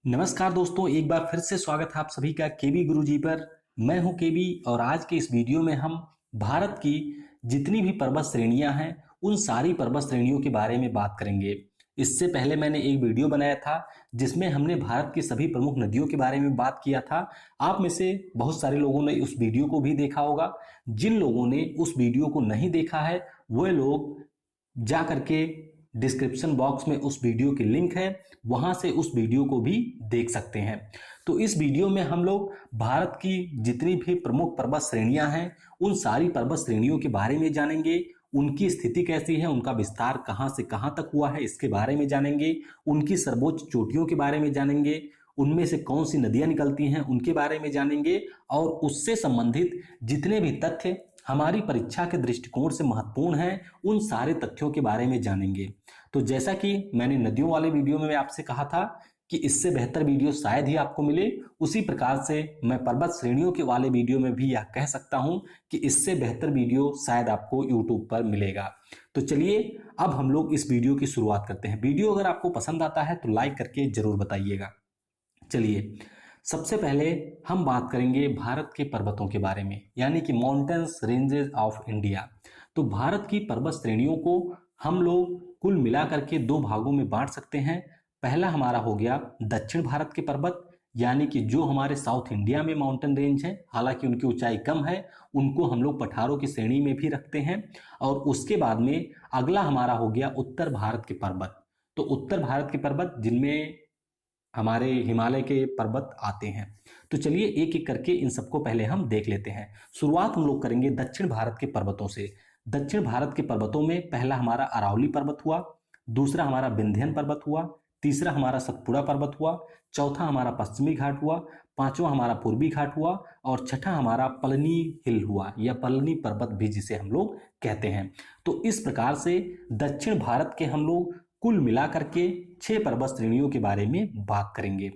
नमस्कार दोस्तों, एक बार फिर से स्वागत है आप सभी का केबी गुरुजी पर। मैं हूं केबी और आज के इस वीडियो में हम भारत की जितनी भी पर्वत श्रेणियां हैं उन सारी पर्वत श्रेणियों के बारे में बात करेंगे। इससे पहले मैंने एक वीडियो बनाया था जिसमें हमने भारत की सभी प्रमुख नदियों के बारे में बात किया था। आप में से बहुत सारे लोगों ने उस वीडियो को भी देखा होगा। जिन लोगों ने उस वीडियो को नहीं देखा है वह लोग जा करके डिस्क्रिप्शन बॉक्स में उस वीडियो की लिंक है, वहां से उस वीडियो को भी देख सकते हैं। तो इस वीडियो में हम लोग भारत की जितनी भी प्रमुख पर्वत श्रेणियां हैं उन सारी पर्वत श्रेणियों के बारे में जानेंगे। उनकी स्थिति कैसी है, उनका विस्तार कहां से कहां तक हुआ है इसके बारे में जानेंगे। उनकी सर्वोच्च चोटियों के बारे में जानेंगे। उनमें से कौन सी नदियां निकलती हैं उनके बारे में जानेंगे और उससे संबंधित जितने भी तथ्य हमारी परीक्षा के दृष्टिकोण से महत्वपूर्ण हैं उन सारे तथ्यों के बारे में जानेंगे। तो जैसा कि मैंने नदियों वाले वीडियो में आपसे कहा था कि इससे बेहतर वीडियो शायद ही आपको मिले, उसी प्रकार से मैं पर्वत श्रेणियों के वाले वीडियो में भी यह कह सकता हूं कि इससे बेहतर वीडियो शायद आपको यूट्यूब पर मिलेगा। तो चलिए अब हम लोग इस वीडियो की शुरुआत करते हैं। वीडियो अगर आपको पसंद आता है तो लाइक करके जरूर बताइएगा। चलिए सबसे पहले हम बात करेंगे भारत के पर्वतों के बारे में, यानी कि माउंटेन्स रेंजेस ऑफ इंडिया। तो भारत की पर्वत श्रेणियों को हम लोग कुल मिलाकर के दो भागों में बांट सकते हैं। पहला हमारा हो गया दक्षिण भारत के पर्वत, यानी कि जो हमारे साउथ इंडिया में माउंटेन रेंज है, हालांकि उनकी ऊंचाई कम है, उनको हम लोग पठारों की श्रेणी में भी रखते हैं। और उसके बाद में अगला हमारा हो गया उत्तर भारत के पर्वत। तो उत्तर भारत के पर्वत जिनमें हमारे हिमालय के पर्वत आते हैं। तो चलिए एक एक करके इन सबको पहले हम देख लेते हैं। शुरुआत हम लोग करेंगे दक्षिण भारत के पर्वतों से। दक्षिण भारत के पर्वतों में पहला हमारा अरावली पर्वत हुआ, दूसरा हमारा विंध्यन पर्वत हुआ, तीसरा हमारा सतपुड़ा पर्वत हुआ, चौथा हमारा पश्चिमी घाट हुआ, पांचवा हमारा पूर्वी घाट हुआ और छठा हमारा पलनी हिल हुआ या पलनी पर्वत भी जिसे हम लोग कहते हैं। तो इस प्रकार से दक्षिण भारत के हम लोग कुल मिलाकर के 6 पर्वत श्रेणियों के बारे में बात करेंगे।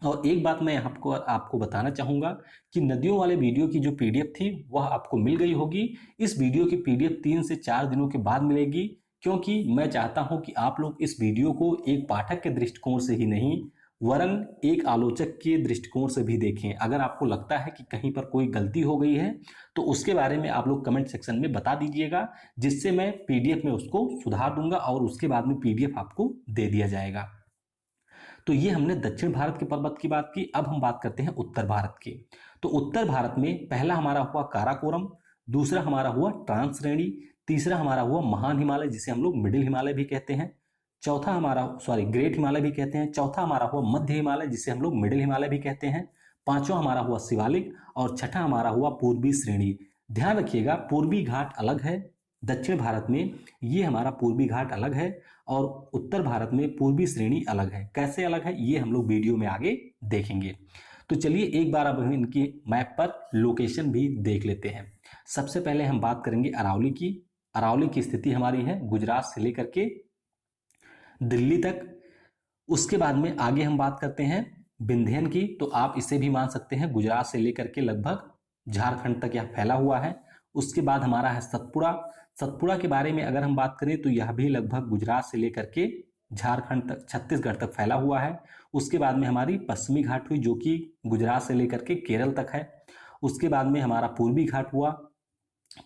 और एक बात मैं आपको बताना चाहूंगा कि नदियों वाले वीडियो की जो पीडीएफ थी वह आपको मिल गई होगी। इस वीडियो की पीडीएफ 3 से 4 दिनों के बाद मिलेगी, क्योंकि मैं चाहता हूं कि आप लोग इस वीडियो को एक पाठक के दृष्टिकोण से ही नहीं वरन एक आलोचक के दृष्टिकोण से भी देखें। अगर आपको लगता है कि कहीं पर कोई गलती हो गई है तो उसके बारे में आप लोग कमेंट सेक्शन में बता दीजिएगा, जिससे मैं पीडीएफ में उसको सुधार दूंगा और उसके बाद में पीडीएफ आपको दे दिया जाएगा। तो ये हमने दक्षिण भारत के पर्वत की बात की। अब हम बात करते हैं उत्तर भारत की। तो उत्तर भारत में पहला हमारा हुआ काराकोरम, दूसरा हमारा हुआ ट्रांस श्रेणी, तीसरा हमारा हुआ महान हिमालय जिसे हम लोग मिडिल हिमालय भी कहते हैं, चौथा हमारा ग्रेट हिमालय भी कहते हैं, चौथा हमारा हुआ मध्य हिमालय जिसे हम लोग मिडिल हिमालय भी कहते हैं, पांचवा हमारा हुआ शिवालिक और छठा हमारा हुआ पूर्वी श्रेणी। ध्यान रखिएगा पूर्वी घाट अलग है, दक्षिण भारत में ये हमारा पूर्वी घाट अलग है और उत्तर भारत में पूर्वी श्रेणी अलग है। कैसे अलग है ये हम लोग वीडियो में आगे देखेंगे। तो चलिए एक बार अब हम इनकी मैप पर लोकेशन भी देख लेते हैं। सबसे पहले हम बात करेंगे अरावली की। अरावली की स्थिति हमारी है गुजरात से लेकर के दिल्ली तक। उसके बाद में आगे हम बात करते हैं विंध्यन की। तो आप इसे भी मान सकते हैं गुजरात से लेकर के लगभग झारखंड तक यह फैला हुआ है। उसके बाद हमारा है सतपुड़ा। सतपुड़ा के बारे में अगर हम बात करें तो यह भी लगभग गुजरात से लेकर के झारखंड तक छत्तीसगढ़ तक फैला हुआ है। उसके बाद में हमारी पश्चिमी घाट हुई जो कि गुजरात से लेकर के केरल तक है। उसके बाद में हमारा पूर्वी घाट हुआ।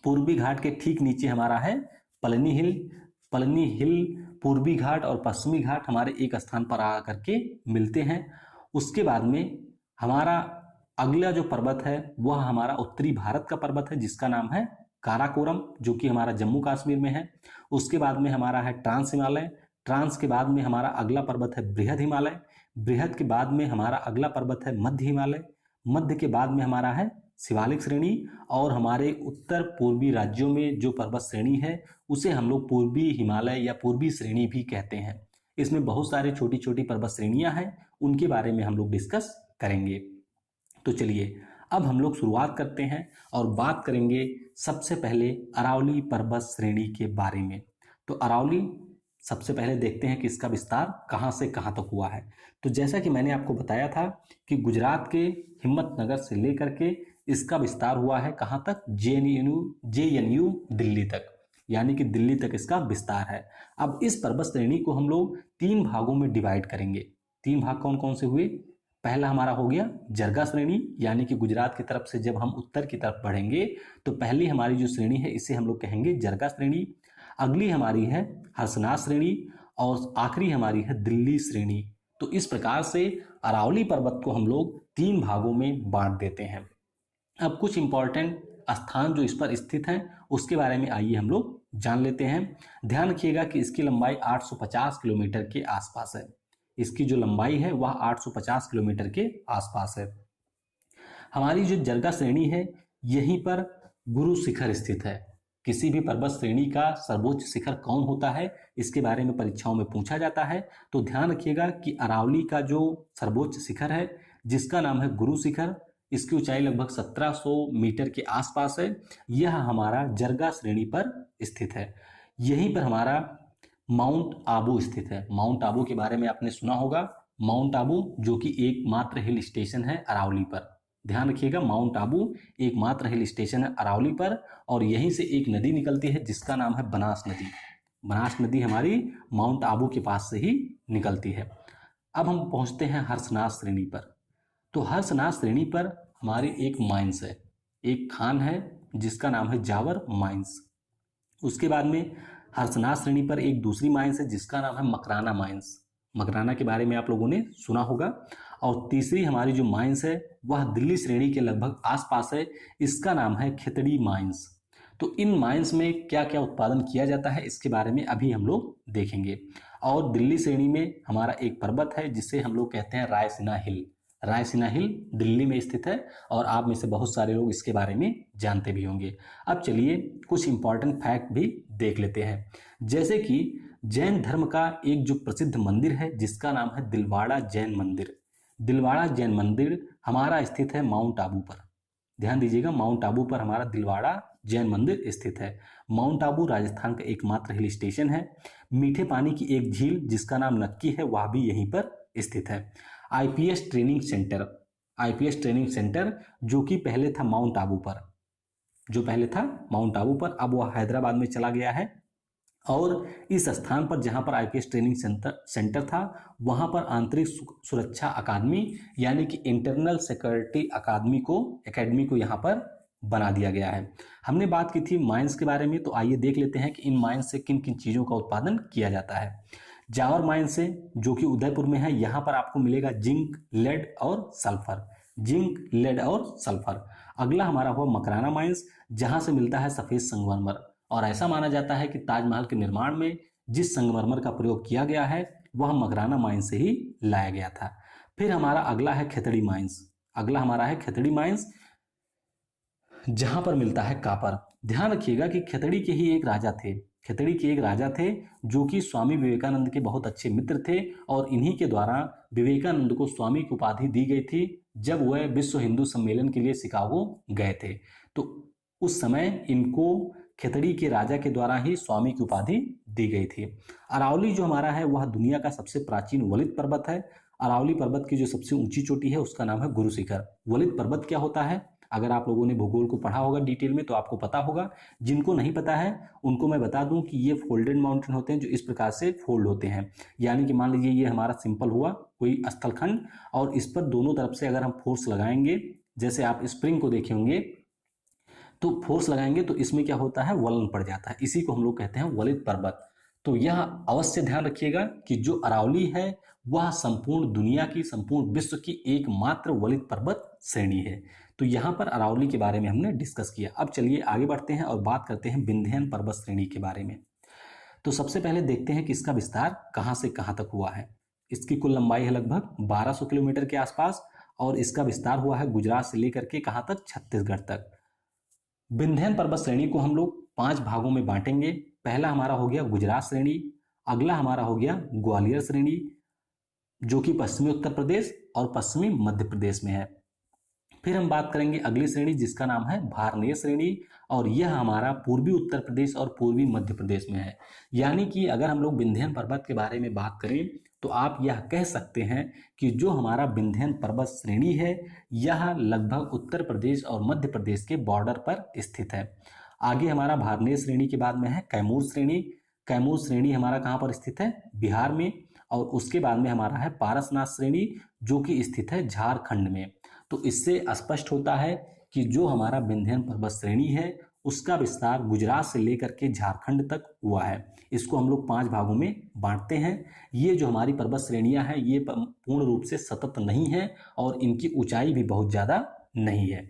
पूर्वी घाट के ठीक नीचे हमारा है पलनी हिल। पलनी हिल, पूर्वी घाट और पश्चिमी घाट हमारे एक स्थान पर आकर के मिलते हैं। उसके बाद में हमारा अगला जो पर्वत है वह हमारा उत्तरी भारत का पर्वत है जिसका नाम है काराकोरम, जो कि हमारा जम्मू कश्मीर में है। उसके बाद में हमारा है ट्रांस हिमालय। ट्रांस के बाद में हमारा अगला पर्वत है बृहद हिमालय। बृहद के बाद में हमारा अगला पर्वत है मध्य हिमालय। मध्य के बाद में हमारा है शिवालिक श्रेणी। और हमारे उत्तर पूर्वी राज्यों में जो पर्वत श्रेणी है उसे हम लोग पूर्वी हिमालय या पूर्वी श्रेणी भी कहते हैं। इसमें बहुत सारी छोटी छोटी पर्वत श्रेणियां हैं, उनके बारे में हम लोग डिस्कस करेंगे। तो चलिए अब हम लोग शुरुआत करते हैं और बात करेंगे सबसे पहले अरावली पर्वत श्रेणी के बारे में। तो अरावली सबसे पहले देखते हैं कि इसका विस्तार कहां से कहां तक हुआ है। तो जैसा कि मैंने आपको बताया था कि गुजरात के हिम्मतनगर से लेकर के इसका विस्तार हुआ है कहां तक, जेएनयू दिल्ली तक, यानी कि दिल्ली तक इसका विस्तार है। अब इस पर्वत श्रेणी को हम लोग 3 भागों में डिवाइड करेंगे। तीन भाग कौन कौन से हुए? पहला हमारा हो गया जरगा श्रेणी, यानी कि गुजरात की तरफ से जब हम उत्तर की तरफ बढ़ेंगे तो पहली हमारी जो श्रेणी है इसे हम लोग कहेंगे जरगा श्रेणी। अगली हमारी है हर्षनाथ श्रेणी और आखिरी हमारी है दिल्ली श्रेणी। तो इस प्रकार से अरावली पर्वत को हम लोग तीन भागों में बांट देते हैं। अब कुछ इंपॉर्टेंट स्थान जो इस पर स्थित हैं उसके बारे में आइए हम लोग जान लेते हैं। ध्यान रखिएगा कि इसकी लंबाई 850 किलोमीटर के आसपास है। इसकी जो लंबाई है वह 850 किलोमीटर के आसपास है। हमारी जो जरगा श्रेणी है यहीं पर गुरु शिखर स्थित है। किसी भी पर्वत श्रेणी का सर्वोच्च शिखर कौन होता है इसके बारे में परीक्षाओं में पूछा जाता है। तो ध्यान रखिएगा कि अरावली का जो सर्वोच्च शिखर है जिसका नाम है गुरु शिखर, इसकी ऊंचाई लगभग 1700 मीटर के आसपास है। यह हमारा जरगा श्रेणी पर स्थित है। यहीं पर हमारा माउंट आबू स्थित है। माउंट आबू के बारे में आपने सुना होगा। माउंट आबू जो कि एकमात्र हिल स्टेशन है अरावली पर। ध्यान रखिएगा, माउंट आबू एकमात्र हिल स्टेशन है अरावली पर और यहीं से एक नदी निकलती है जिसका नाम है बनास नदी। बनास नदी हमारी माउंट आबू के पास से ही निकलती है। अब हम पहुंचते हैं हर्षनाथ श्रेणी पर। तो हर्षनाथ श्रेणी पर हमारी एक माइंस है, एक खान है जिसका नाम है जावर माइंस। उसके बाद में हर्षनाथ श्रेणी पर एक दूसरी माइंस है जिसका नाम है मकराना माइंस। मकराना के बारे में आप लोगों ने सुना होगा। और तीसरी हमारी जो माइंस है वह दिल्ली श्रेणी के लगभग आसपास है। इसका नाम है खेतड़ी माइंस। तो इन माइंस में क्या क्या उत्पादन किया जाता है इसके बारे में अभी हम लोग देखेंगे। और दिल्ली श्रेणी में हमारा एक पर्वत है जिसे हम लोग कहते हैं रायसीना हिल। रायसीना हिल दिल्ली में स्थित है और आप में से बहुत सारे लोग इसके बारे में जानते भी होंगे। अब चलिए कुछ इंपॉर्टेंट फैक्ट भी देख लेते हैं। जैसे कि जैन धर्म का एक जो प्रसिद्ध मंदिर है जिसका नाम है दिलवाड़ा जैन मंदिर। दिलवाड़ा जैन मंदिर हमारा स्थित है माउंट आबू पर। ध्यान दीजिएगा, माउंट आबू पर हमारा दिलवाड़ा जैन मंदिर स्थित है। माउंट आबू राजस्थान का एकमात्र हिल स्टेशन है। मीठे पानी की एक झील जिसका नाम नक्की है वह भी यहीं पर स्थित है। IPS training centre, IPS training centre जो कि पहले था माउंट आबू पर, जो पहले था माउंट आबू पर, अब वह हैदराबाद में चला गया है। और इस स्थान पर जहां पर आईपीएस ट्रेनिंग सेंटर था वहां पर आंतरिक सुरक्षा अकादमी यानी कि इंटरनल सिक्योरिटी एकेडमी को यहां पर बना दिया गया है। हमने बात की थी माइंस के बारे में, तो आइए देख लेते हैं कि इन माइंस से किन किन चीज़ों का उत्पादन किया जाता है। जावर माइंस से जो कि उदयपुर में है, यहाँ पर आपको मिलेगा जिंक, लेड और सल्फर। जिंक, लेड और सल्फर। अगला हमारा हुआ मकराना माइंस जहां से मिलता है सफेद संगमरमर और ऐसा माना जाता है कि ताजमहल के निर्माण में जिस संगमरमर का प्रयोग किया गया है वह मकराना माइंस से ही लाया गया था। फिर हमारा अगला है खेतड़ी माइंस। अगला हमारा है खेतड़ी माइंस जहां पर मिलता है कापर। ध्यान रखिएगा कि खेतड़ी के ही एक राजा थे। खेतड़ी के एक राजा थे जो कि स्वामी विवेकानंद के बहुत अच्छे मित्र थे और इन्हीं के द्वारा विवेकानंद को स्वामी की उपाधि दी गई थी जब वह विश्व हिंदू सम्मेलन के लिए शिकागो गए थे। तो उस समय इनको खेतड़ी के राजा के द्वारा ही स्वामी की उपाधि दी गई थी। अरावली जो हमारा है वह दुनिया का सबसे प्राचीन वलित पर्वत है। अरावली पर्वत की जो सबसे ऊंची चोटी है उसका नाम है गुरु शिखर। वलित पर्वत क्या होता है? अगर आप लोगों ने भूगोल को पढ़ा होगा डिटेल में तो आपको पता होगा। जिनको नहीं पता है उनको मैं बता दूं कि ये फोल्डेड माउंटेन होते हैं जो इस प्रकार से फोल्ड होते हैं। यानी कि मान लीजिए ये हमारा सिंपल हुआ कोई स्थलखंड और इस पर दोनों तरफ से अगर हम फोर्स लगाएंगे, जैसे आप स्प्रिंग को देखे होंगे, तो फोर्स लगाएंगे तो इसमें क्या होता है, वलन पड़ जाता है। इसी को हम लोग कहते हैं वलित पर्वत। तो यह अवश्य ध्यान रखिएगा कि जो अरावली है वह संपूर्ण दुनिया की, संपूर्ण विश्व की एकमात्र वलित पर्वत श्रेणी है। तो यहाँ पर अरावली के बारे में हमने डिस्कस किया। अब चलिए आगे बढ़ते हैं और बात करते हैं विंध्यन पर्वत श्रेणी के बारे में। तो सबसे पहले देखते हैं कि इसका विस्तार कहाँ से कहाँ तक हुआ है। इसकी कुल लंबाई है लगभग 1200 किलोमीटर के आसपास और इसका विस्तार हुआ है गुजरात से लेकर के कहाँ तक, छत्तीसगढ़ तक। विंध्यन पर्वत श्रेणी को हम लोग 5 भागों में बांटेंगे। पहला हमारा हो गया गुजरात श्रेणी, अगला हमारा हो गया ग्वालियर श्रेणी जो कि पश्चिमी उत्तर प्रदेश और पश्चिमी मध्य प्रदेश में है। फिर हम बात करेंगे अगली श्रेणी जिसका नाम है भारनेर श्रेणी और यह हमारा पूर्वी उत्तर प्रदेश और पूर्वी मध्य प्रदेश में है। यानी कि अगर हम लोग विंध्यन पर्वत के बारे में बात करें तो आप यह कह सकते हैं कि जो हमारा विंध्यन पर्वत श्रेणी है यह लगभग उत्तर प्रदेश और मध्य प्रदेश के बॉर्डर पर स्थित है। आगे हमारा भारनेर श्रेणी के बाद में है कैमूर श्रेणी। कैमूर श्रेणी हमारा कहाँ पर स्थित है, बिहार में। और उसके बाद में हमारा है पारसनाथ श्रेणी, जो कि स्थित है झारखंड में। तो इससे स्पष्ट होता है कि जो हमारा विंध्यन पर्वत श्रेणी है उसका विस्तार गुजरात से लेकर के झारखंड तक हुआ है। इसको हम लोग 5 भागों में बांटते हैं। ये जो हमारी पर्वत श्रेणियां हैं ये पूर्ण रूप से सतत नहीं है और इनकी ऊंचाई भी बहुत ज़्यादा नहीं है।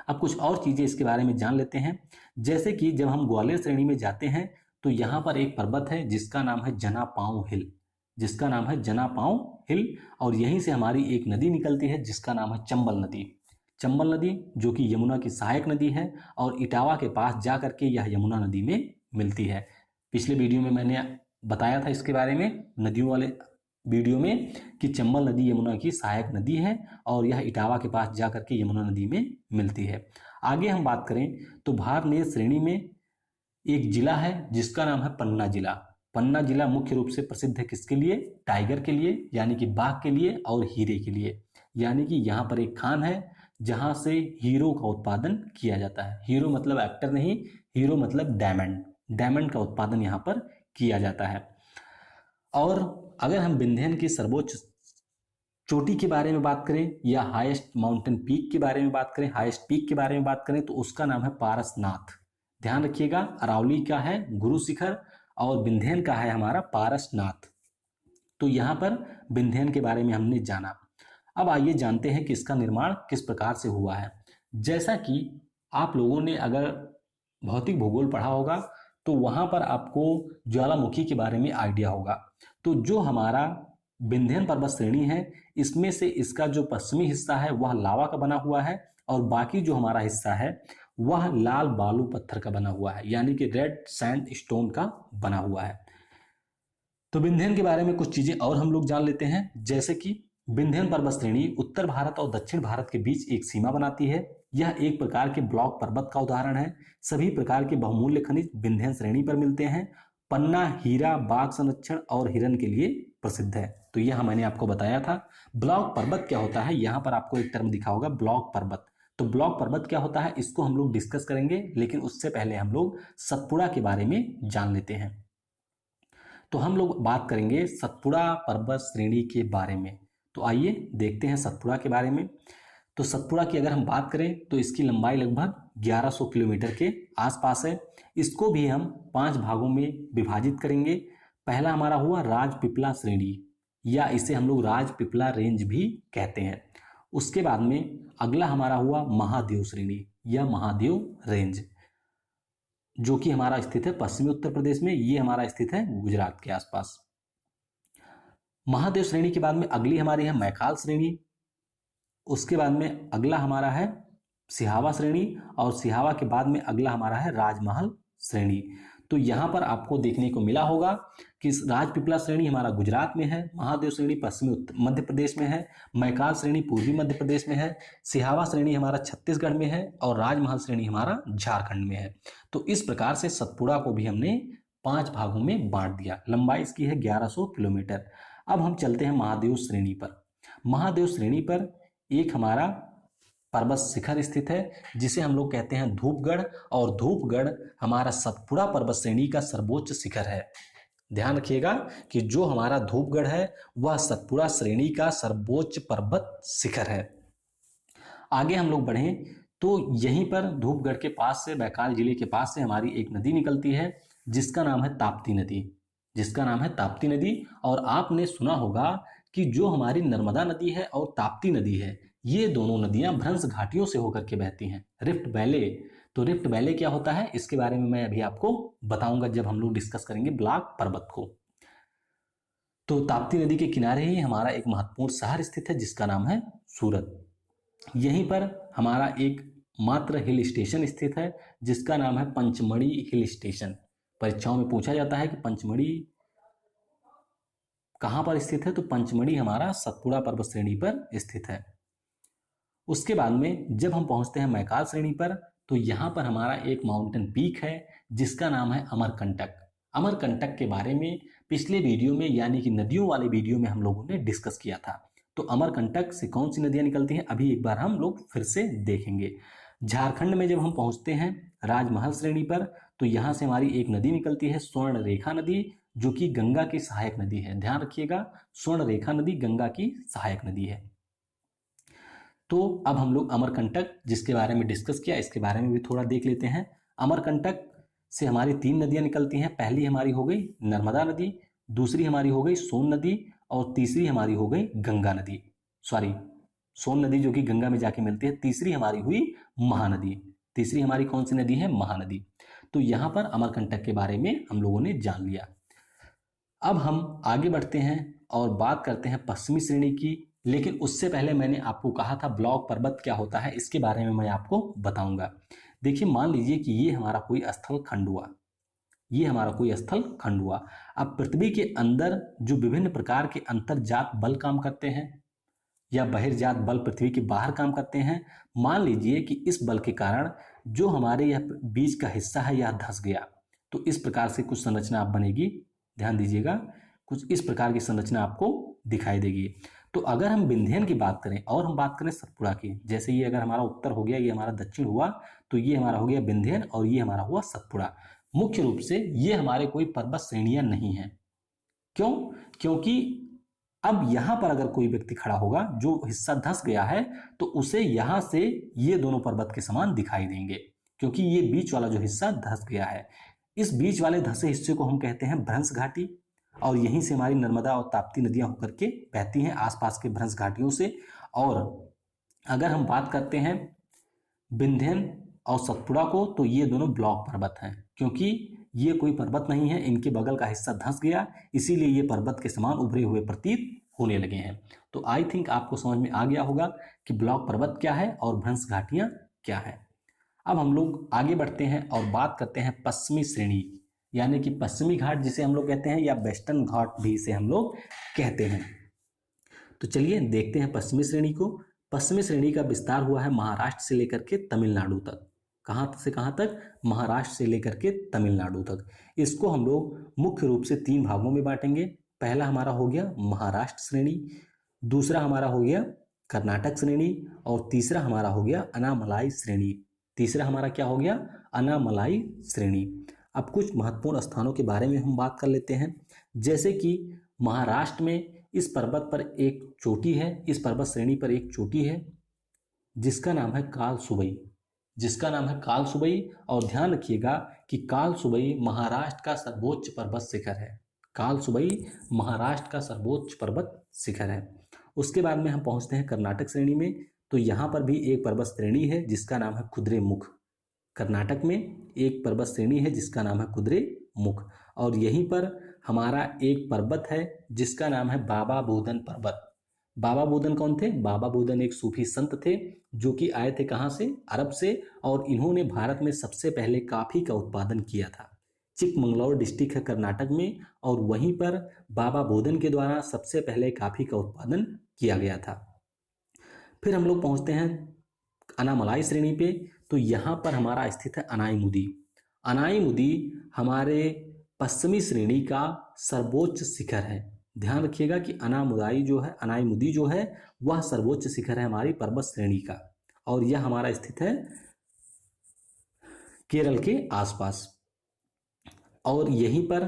अब कुछ और चीज़ें इसके बारे में जान लेते हैं। जैसे कि जब हम ग्वालियर श्रेणी में जाते हैं तो यहाँ पर एक पर्वत है जिसका नाम है जनापांव हिल, जिसका नाम है जनापांव हिल, और यहीं से हमारी एक नदी निकलती है जिसका नाम है चंबल नदी। चंबल नदी जो कि यमुना की सहायक नदी है और इटावा के पास जा करके यह यमुना नदी में मिलती है। पिछले वीडियो में मैंने बताया था इसके बारे में, नदियों वाले वीडियो में, कि चंबल नदी यमुना की सहायक नदी है और यह इटावा के पास जा करके यमुना नदी में मिलती है। आगे हम बात करें तो भारनेर श्रेणी में एक जिला है जिसका नाम है पन्ना जिला। पन्ना जिला मुख्य रूप से प्रसिद्ध है किसके लिए? टाइगर के लिए, यानी कि बाघ के लिए और हीरे के लिए। यानी कि यहाँ पर एक खान है जहाँ से हीरो का उत्पादन किया जाता है। हीरो मतलब एक्टर नहीं, हीरो मतलब डायमंड, डायमंड का उत्पादन यहाँ पर किया जाता है। और अगर हम विंध्यन की सर्वोच्च चोटी के बारे में बात करें या हाईएस्ट माउंटेन पीक के बारे में बात करें, हाईएस्ट पीक के बारे में बात करें तो उसका नाम है पारसनाथ। ध्यान रखिएगा, अरावली का है गुरु शिखर और विंध्यन का है हमारा पारसनाथ। तो यहाँ पर विंध्यन के बारे में हमने जाना। अब आइए जानते हैं कि इसका निर्माण किस प्रकार से हुआ है। जैसा कि आप लोगों ने अगर भौतिक भूगोल पढ़ा होगा तो वहाँ पर आपको ज्वालामुखी के बारे में आइडिया होगा। तो जो हमारा विंध्यन पर्वत श्रेणी है इसमें से इसका जो पश्चिमी हिस्सा है वह लावा का बना हुआ है और बाकी जो हमारा हिस्सा है वह लाल बालू पत्थर का बना हुआ है, यानी कि रेड सैंड स्टोन का बना हुआ है। तो विंध्यन के बारे में कुछ चीजें और हम लोग जान लेते हैं। जैसे कि विंध्यन पर्वत श्रेणी उत्तर भारत और दक्षिण भारत के बीच एक सीमा बनाती है। यह एक प्रकार के ब्लॉक पर्वत का उदाहरण है। सभी प्रकार के बहुमूल्य खनिज विंध्यन श्रेणी पर मिलते हैं। पन्ना हीरा, बाघ संरक्षण और हिरन के लिए प्रसिद्ध है। तो यह मैंने आपको बताया था। ब्लॉक पर्वत क्या होता है, यहाँ पर आपको एक टर्म दिखा होगा ब्लॉक पर्वत। तो ब्लॉक पर्वत क्या होता है इसको हम लोग डिस्कस करेंगे, लेकिन उससे पहले हम लोग सतपुड़ा के बारे में जान लेते हैं। तो हम लोग बात करेंगे सतपुड़ा पर्वत श्रेणी के बारे में। तो आइए देखते हैं सतपुड़ा के बारे में। तो सतपुड़ा की अगर हम बात करें तो इसकी लंबाई लगभग 1100 किलोमीटर के आसपास है। इसको भी हम 5 भागों में विभाजित करेंगे। पहला हमारा हुआ राजपीपला श्रेणी, या इसे हम लोग राजपीपला रेंज भी कहते हैं। उसके बाद में अगला हमारा हुआ महादेव श्रेणी या महादेव रेंज, जो कि हमारा स्थित है पश्चिमी उत्तर प्रदेश में। ये हमारा स्थित है गुजरात के आसपास। महादेव श्रेणी के बाद में अगली हमारी है मैकाल श्रेणी। उसके बाद में अगला हमारा है सिहावा श्रेणी और सिहावा के बाद में अगला हमारा है राजमहल श्रेणी। तो यहाँ पर आपको देखने को मिला होगा कि राजपीपला श्रेणी हमारा गुजरात में है, महादेव श्रेणी पश्चिमी मध्य प्रदेश में है, मैकाल श्रेणी पूर्वी मध्य प्रदेश में है, सिहावा श्रेणी हमारा छत्तीसगढ़ में है और राजमहल श्रेणी हमारा झारखंड में है। तो इस प्रकार से सतपुड़ा को भी हमने 5 भागों में बांट दिया। लंबाई इसकी है 1100 किलोमीटर। अब हम चलते हैं महादेव श्रेणी पर। महादेव श्रेणी पर एक हमारा पर्वत शिखर स्थित है जिसे हम लोग कहते हैं धूपगढ़, और धूपगढ़ हमारा सतपुड़ा पर्वत श्रेणी का सर्वोच्च शिखर है। ध्यान रखिएगा कि जो हमारा धूपगढ़ है वह सतपुड़ा श्रेणी का सर्वोच्च पर्वत शिखर है। आगे हम लोग बढ़ें तो यहीं पर धूपगढ़ के पास से, बैकाल जिले के पास से हमारी एक नदी निकलती है जिसका नाम है ताप्ती नदी, जिसका नाम है ताप्ती नदी। और आपने सुना होगा कि जो हमारी नर्मदा नदी है और ताप्ती नदी है, ये दोनों नदियां भ्रंश घाटियों से होकर के बहती हैं, रिफ्ट वैले। तो रिफ्ट वैले क्या होता है इसके बारे में मैं अभी आपको बताऊंगा जब हम लोग डिस्कस करेंगे ब्लॉक पर्वत को। तो ताप्ती नदी के किनारे ही हमारा एक महत्वपूर्ण शहर स्थित है जिसका नाम है सूरत। यहीं पर हमारा एक मात्र हिल स्टेशन स्थित है जिसका नाम है पंचमढ़ी हिल स्टेशन। परीक्षाओं में पूछा जाता है कि पंचमढ़ी कहाँ पर स्थित है, तो पंचमढ़ी हमारा सतपुड़ा पर्वत श्रेणी पर स्थित है। उसके बाद में जब हम पहुंचते हैं मैकाल श्रेणी पर तो यहाँ पर हमारा एक माउंटेन पीक है जिसका नाम है अमरकंटक। अमरकंटक के बारे में पिछले वीडियो में यानी कि नदियों वाले वीडियो में हम लोगों ने डिस्कस किया था। तो अमरकंटक से कौन सी नदियाँ निकलती हैं अभी एक बार हम लोग फिर से देखेंगे। झारखंड में जब हम पहुँचते हैं राजमहल श्रेणी पर तो यहाँ से हमारी एक नदी निकलती है स्वर्ण रेखा नदी, जो कि गंगा की सहायक नदी है। ध्यान रखिएगा, स्वर्णरेखा नदी गंगा की सहायक नदी है। तो अब हम लोग अमरकंटक जिसके बारे में डिस्कस किया, इसके बारे में भी थोड़ा देख लेते हैं। अमरकंटक से हमारी 3 नदियां निकलती हैं। पहली हमारी हो गई नर्मदा नदी, दूसरी हमारी हो गई सोन नदी, और तीसरी हमारी हो गई गंगा नदी, सॉरी सोन नदी जो कि गंगा में जाके मिलती है। तीसरी हमारी हुई महानदी। तीसरी हमारी कौन सी नदी है? महानदी। तो यहाँ पर अमरकंटक के बारे में हम लोगों ने जान लिया। अब हम आगे बढ़ते हैं और बात करते हैं पश्चिमी श्रेणी की। लेकिन उससे पहले मैंने आपको कहा था ब्लॉक पर्वत क्या होता है, इसके बारे में मैं आपको बताऊंगा। देखिए, मान लीजिए कि ये हमारा कोई स्थल खंड हुआ, ये हमारा कोई स्थल खंड हुआ। अब पृथ्वी के अंदर जो विभिन्न प्रकार के अंतर्जात बल काम करते हैं या बहिर्जात बल पृथ्वी के बाहर काम करते हैं, मान लीजिए कि इस बल के कारण जो हमारे यह बीच का हिस्सा है यह धंस गया, तो इस प्रकार से कुछ संरचना आप बनेगी। ध्यान दीजिएगा, कुछ इस प्रकार की संरचना आपको दिखाई देगी। तो अगर हम विंध्यन की बात करें और हम बात करें सतपुड़ा की, जैसे ये अगर हमारा उत्तर हो गया, ये हमारा दक्षिण हुआ, तो ये हमारा हो गया विंध्यन और ये हमारा हुआ सतपुड़ा। मुख्य रूप से ये हमारे कोई पर्वत श्रेणियां नहीं हैं। क्यों? क्योंकि अब यहां पर अगर कोई व्यक्ति खड़ा होगा, जो हिस्सा धंस गया है, तो उसे यहां से ये दोनों पर्वत के समान दिखाई देंगे, क्योंकि ये बीच वाला जो हिस्सा धंस गया है। इस बीच वाले धंसे हिस्से को हम कहते हैं भ्रंश घाटी, और यहीं से हमारी नर्मदा और ताप्ती नदियां होकर के बहती हैं आसपास के भ्रंश घाटियों से। और अगर हम बात करते हैं विंध्यन और सतपुड़ा को, तो ये दोनों ब्लॉक पर्वत हैं, क्योंकि ये कोई पर्वत नहीं है, इनके बगल का हिस्सा धंस गया, इसीलिए ये पर्वत के समान उभरे हुए प्रतीत होने लगे हैं। तो आई थिंक आपको समझ में आ गया होगा कि ब्लॉक पर्वत क्या है और भ्रंश घाटियां क्या है। अब हम लोग आगे बढ़ते हैं और बात करते हैं पश्चिमी श्रेणी, यानी कि पश्चिमी घाट जिसे हम लोग कहते हैं, या वेस्टर्न घाट भी इसे हम लोग कहते हैं। तो चलिए देखते हैं पश्चिमी श्रेणी को। पश्चिमी श्रेणी का विस्तार हुआ है महाराष्ट्र से लेकर के तमिलनाडु तक। कहाँ से कहाँ तक? महाराष्ट्र से लेकर के तमिलनाडु तक। इसको हम लोग मुख्य रूप से 3 भागों में बांटेंगे। पहला हमारा हो गया महाराष्ट्र श्रेणी, दूसरा हमारा हो गया कर्नाटक श्रेणी, और तीसरा हमारा हो गया अनामलाई श्रेणी। तीसरा हमारा क्या हो गया? अनामलाई श्रेणी। अब कुछ महत्वपूर्ण स्थानों के बारे में हम बात कर लेते हैं। जैसे कि महाराष्ट्र में इस पर्वत पर एक चोटी है, इस पर्वत श्रेणी पर एक चोटी है जिसका नाम है कालसुबई, जिसका नाम है कालसुबई। और ध्यान रखिएगा कि कालसुबई महाराष्ट्र का सर्वोच्च पर्वत शिखर है। कालसुबई महाराष्ट्र का सर्वोच्च पर्वत शिखर है। उसके बाद में हम पहुंचते हैं कर्नाटक श्रेणी में। तो यहाँ पर भी एक पर्वत श्रेणी है जिसका नाम है कुद्रेमुख। कर्नाटक में एक पर्वत श्रेणी है जिसका नाम है कुद्रेमुख, और यहीं पर हमारा एक पर्वत है जिसका नाम है बाबा बुदन पर्वत। बाबा बुदन कौन थे? बाबा बुदन एक सूफी संत थे जो कि आए थे कहाँ से? अरब से, और इन्होंने भारत में सबसे पहले कॉफी का उत्पादन किया था। चिकमंगलौर डिस्ट्रिक्ट है कर्नाटक में, और वहीं पर बाबा बुदन के द्वारा सबसे पहले कॉफी का उत्पादन किया गया था। फिर हम लोग पहुंचते हैं अनामलाई श्रेणी पे। तो यहाँ पर हमारा स्थित है अनाईमुदी। अनाईमुदी हमारे पश्चिमी श्रेणी का सर्वोच्च शिखर है। ध्यान रखिएगा कि अनाईमुदी जो है वह सर्वोच्च शिखर है हमारी पर्वत श्रेणी का, और यह हमारा स्थित है केरल के आसपास। और यहीं पर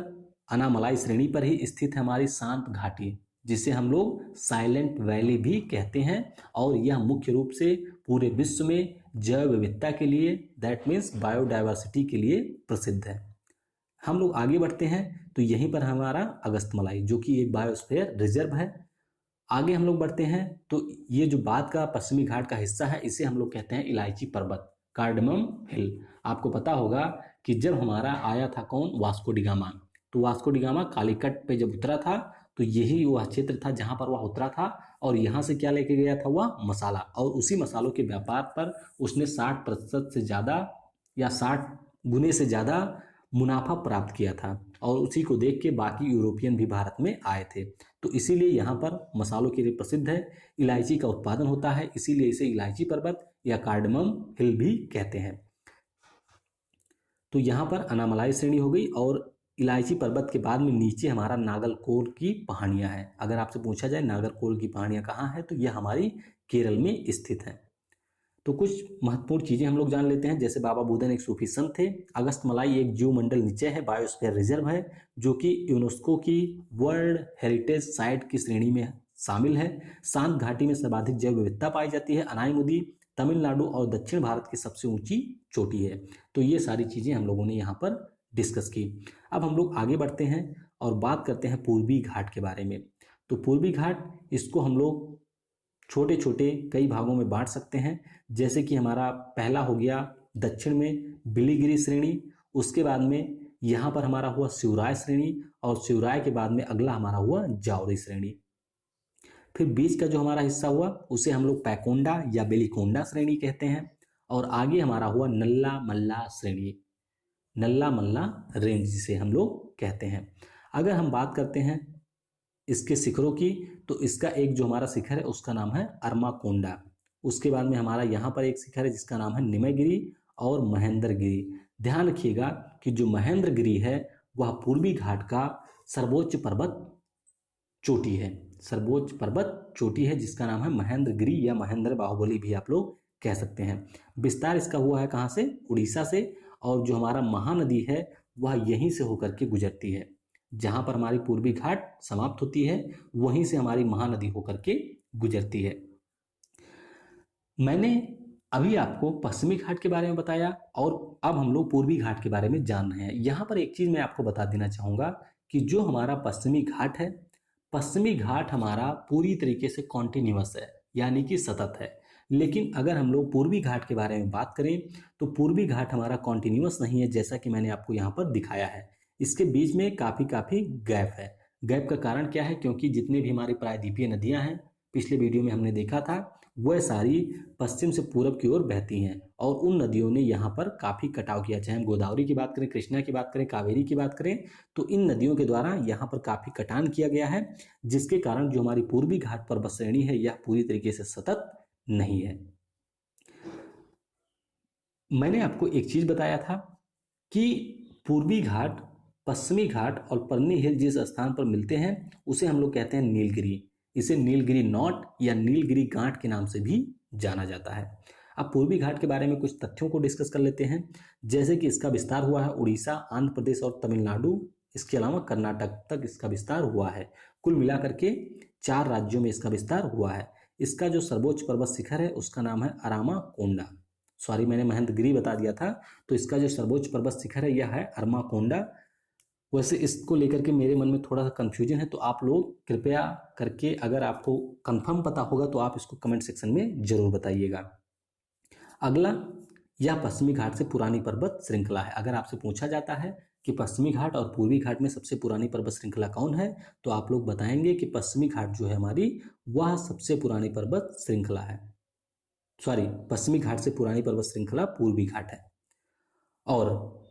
अनामलाई श्रेणी पर ही स्थित है हमारी शांत घाटी, जिसे हम लोग साइलेंट वैली भी कहते हैं, और यह मुख्य रूप से पूरे विश्व में जैव विविधता के लिए, दैट मीन्स बायोडाइवर्सिटी के लिए प्रसिद्ध है। हम लोग आगे बढ़ते हैं तो यहीं पर हमारा अगस्तमलाई जो कि एक बायोस्फीयर रिजर्व है। आगे हम लोग बढ़ते हैं तो ये जो बाद का पश्चिमी घाट का हिस्सा है इसे हम लोग कहते हैं इलायची पर्वत, कार्डमम हिल। आपको पता होगा कि जब हमारा आया था कौन? Vasco da Gama. तो वास्को डिगामा कालीकट पे जब उतरा था तो यही वह क्षेत्र था जहां पर वह उतरा था, और यहाँ से क्या लेके गया था? वह मसाला, और उसी मसालों के व्यापार पर उसने 60% से ज़्यादा या 60 गुने से ज़्यादा मुनाफा प्राप्त किया था, और उसी को देख के बाकी यूरोपियन भी भारत में आए थे। तो इसीलिए यहाँ पर मसालों के लिए प्रसिद्ध है, इलायची का उत्पादन होता है, इसीलिए इसे इलायची पर्वत या कार्डमम हिल भी कहते हैं। तो यहाँ पर अनामलाई श्रेणी हो गई, और इलायची पर्वत के बाद में नीचे हमारा नागरकोल की पहाड़ियाँ हैं। अगर आपसे पूछा जाए नागरकोल की पहाड़ियाँ कहाँ हैं, तो यह हमारी केरल में स्थित है। तो कुछ महत्वपूर्ण चीजें हम लोग जान लेते हैं। जैसे बाबा बुदन एक सूफी संत थे। अगस्तमलाई एक जीव मंडल निश्चय है, बायोस्फीयर रिजर्व है, जो कि यूनेस्को की वर्ल्ड हेरिटेज साइट की श्रेणी में शामिल है। शांत घाटी में सर्वाधिक जैव विविधता पाई जाती है। अनाईमुदी तमिलनाडु और दक्षिण भारत की सबसे ऊंची चोटी है। तो ये सारी चीजें हम लोगों ने यहाँ पर डिस्कस की। अब हम लोग आगे बढ़ते हैं और बात करते हैं पूर्वी घाट के बारे में। तो पूर्वी घाट, इसको हम लोग छोटे छोटे कई भागों में बांट सकते हैं। जैसे कि हमारा पहला हो गया दक्षिण में बिलीगिरी श्रेणी, उसके बाद में यहाँ पर हमारा हुआ शिवराय श्रेणी, और शिवराय के बाद में अगला हमारा हुआ जावरी श्रेणी। फिर बीच का जो हमारा हिस्सा हुआ उसे हम लोग पैकोंडा या बेलिकोंडा श्रेणी कहते हैं। और आगे हमारा हुआ नल्ला मल्ला श्रेणी, नल्ला मल्ला रेंज जिसे हम लोग कहते हैं। अगर हम बात करते हैं इसके शिखरों की, तो इसका एक जो हमारा शिखर है उसका नाम है अरमाकोंडा। उसके बाद में हमारा यहाँ पर एक शिखर है जिसका नाम है निमयगिरी और महेंद्रगिरी। ध्यान रखिएगा कि जो महेंद्रगिरी है वह पूर्वी घाट का सर्वोच्च पर्वत चोटी है, सर्वोच्च पर्वत चोटी है, जिसका नाम है महेंद्रगिरी या महेंद्र बाहुबली भी आप लोग कह सकते हैं। विस्तार इसका हुआ है कहाँ से? उड़ीसा से। और जो हमारा महानदी है वह यहीं से होकर के गुजरती है। जहां पर हमारी पूर्वी घाट समाप्त होती है वहीं से हमारी महानदी होकर के गुजरती है। मैंने अभी आपको पश्चिमी घाट के बारे में बताया और अब हम लोग पूर्वी घाट के बारे में जान रहे हैं। यहाँ पर एक चीज मैं आपको बता देना चाहूंगा कि जो हमारा पश्चिमी घाट है, पश्चिमी घाट हमारा पूरी तरीके से कॉन्टिन्यूअस है, यानी कि सतत है। लेकिन अगर हम लोग पूर्वी घाट के बारे में बात करें तो पूर्वी घाट हमारा कॉन्टिन्यूअस नहीं है, जैसा कि मैंने आपको यहाँ पर दिखाया है। इसके बीच में काफी गैप है। गैप का कारण क्या है? क्योंकि जितने भी हमारी प्रायद्वीपीय नदियां हैं, पिछले वीडियो में हमने देखा था, वह सारी पश्चिम से पूरब की ओर बहती हैं और उन नदियों ने यहाँ पर काफी कटाव किया। चाहे हम गोदावरी की बात करें, कृष्णा की बात करें, कावेरी की बात करें, तो इन नदियों के द्वारा यहाँ पर काफी कटान किया गया है, जिसके कारण जो हमारी पूर्वी घाट पर्वत श्रेणी है यह पूरी तरीके से सतत नहीं है। मैंने आपको एक चीज बताया था कि पूर्वी घाट, पश्चिमी घाट और पलनी हिल जिस स्थान पर मिलते हैं उसे हम लोग कहते हैं नीलगिरी। इसे नीलगिरी नॉट या नीलगिरी गांठ के नाम से भी जाना जाता है। अब पूर्वी घाट के बारे में कुछ तथ्यों को डिस्कस कर लेते हैं। जैसे कि इसका विस्तार हुआ है उड़ीसा, आंध्र प्रदेश और तमिलनाडु, इसके अलावा कर्नाटक तक इसका विस्तार हुआ है। कुल मिलाकर के 4 राज्यों में इसका विस्तार हुआ है। इसका जो सर्वोच्च पर्वत शिखर है उसका नाम है अरामाकोंडा। सॉरी, मैंने महेंद्रगिरी बता दिया था। तो इसका जो सर्वोच्च पर्वत शिखर है यह है अरमाकोंडा। वैसे इसको लेकर के मेरे मन में थोड़ा सा कंफ्यूजन है, तो आप लोग कृपया करके अगर आपको कंफर्म पता होगा तो आप इसको कमेंट सेक्शन में जरूर बताइएगा। अगला, यह पश्चिमी घाट से पुरानी पर्वत श्रृंखला है। अगर आपसे पूछा जाता है कि पश्चिमी घाट और पूर्वी घाट में सबसे पुरानी पर्वत श्रृंखला कौन है, तो आप लोग बताएंगे कि पश्चिमी घाट जो है हमारी, वह सबसे पुरानी पर्वत श्रृंखला है। सॉरी, पश्चिमी घाट से पुरानी पर्वत श्रृंखला पूर्वी घाट है। और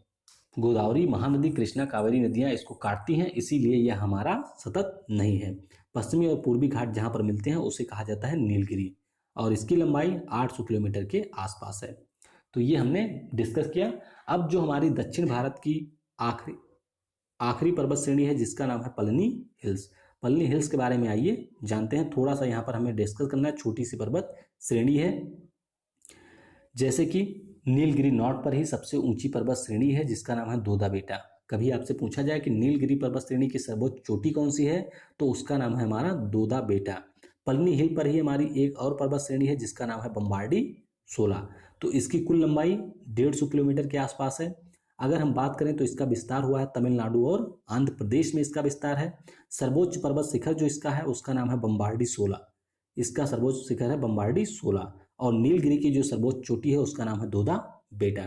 गोदावरी, महानदी, कृष्णा, कावेरी नदियां इसको काटती हैं, इसीलिए यह हमारा सतत नहीं है। पश्चिमी और पूर्वी घाट जहां पर मिलते हैं उसे कहा जाता है नीलगिरी, और इसकी लंबाई 800 किलोमीटर के आसपास है। तो ये हमने डिस्कस किया। अब जो हमारी दक्षिण भारत की आखिरी पर्वत श्रेणी है जिसका नाम है पलनी हिल्स। पलनी हिल्स के बारे में आइए जानते हैं। थोड़ा सा यहाँ पर हमें डिस्कस करना है। छोटी सी पर्वत श्रेणी है, जैसे कि नीलगिरी नॉट पर ही सबसे ऊंची पर्वत श्रेणी है जिसका नाम है दोदा बेटा। कभी आपसे पूछा जाए कि नीलगिरी पर्वत श्रेणी की सर्वोच्च चोटी कौन सी है, तो उसका नाम है हमारा दोदा बेटा। पलनी हिल पर ही हमारी एक और पर्वत श्रेणी है जिसका नाम है बम्बार्डी 16। तो इसकी कुल लंबाई 150 किलोमीटर के आसपास है। अगर हम बात करें तो इसका विस्तार हुआ है तमिलनाडु और आंध्र प्रदेश में इसका विस्तार है। सर्वोच्च पर्वत शिखर जो इसका है उसका नाम है बम्बार्डी 16। इसका सर्वोच्च शिखर है बम्बार्डी 16। और नीलगिरी की जो सर्वोच्च चोटी है उसका नाम है दोदा बेटा।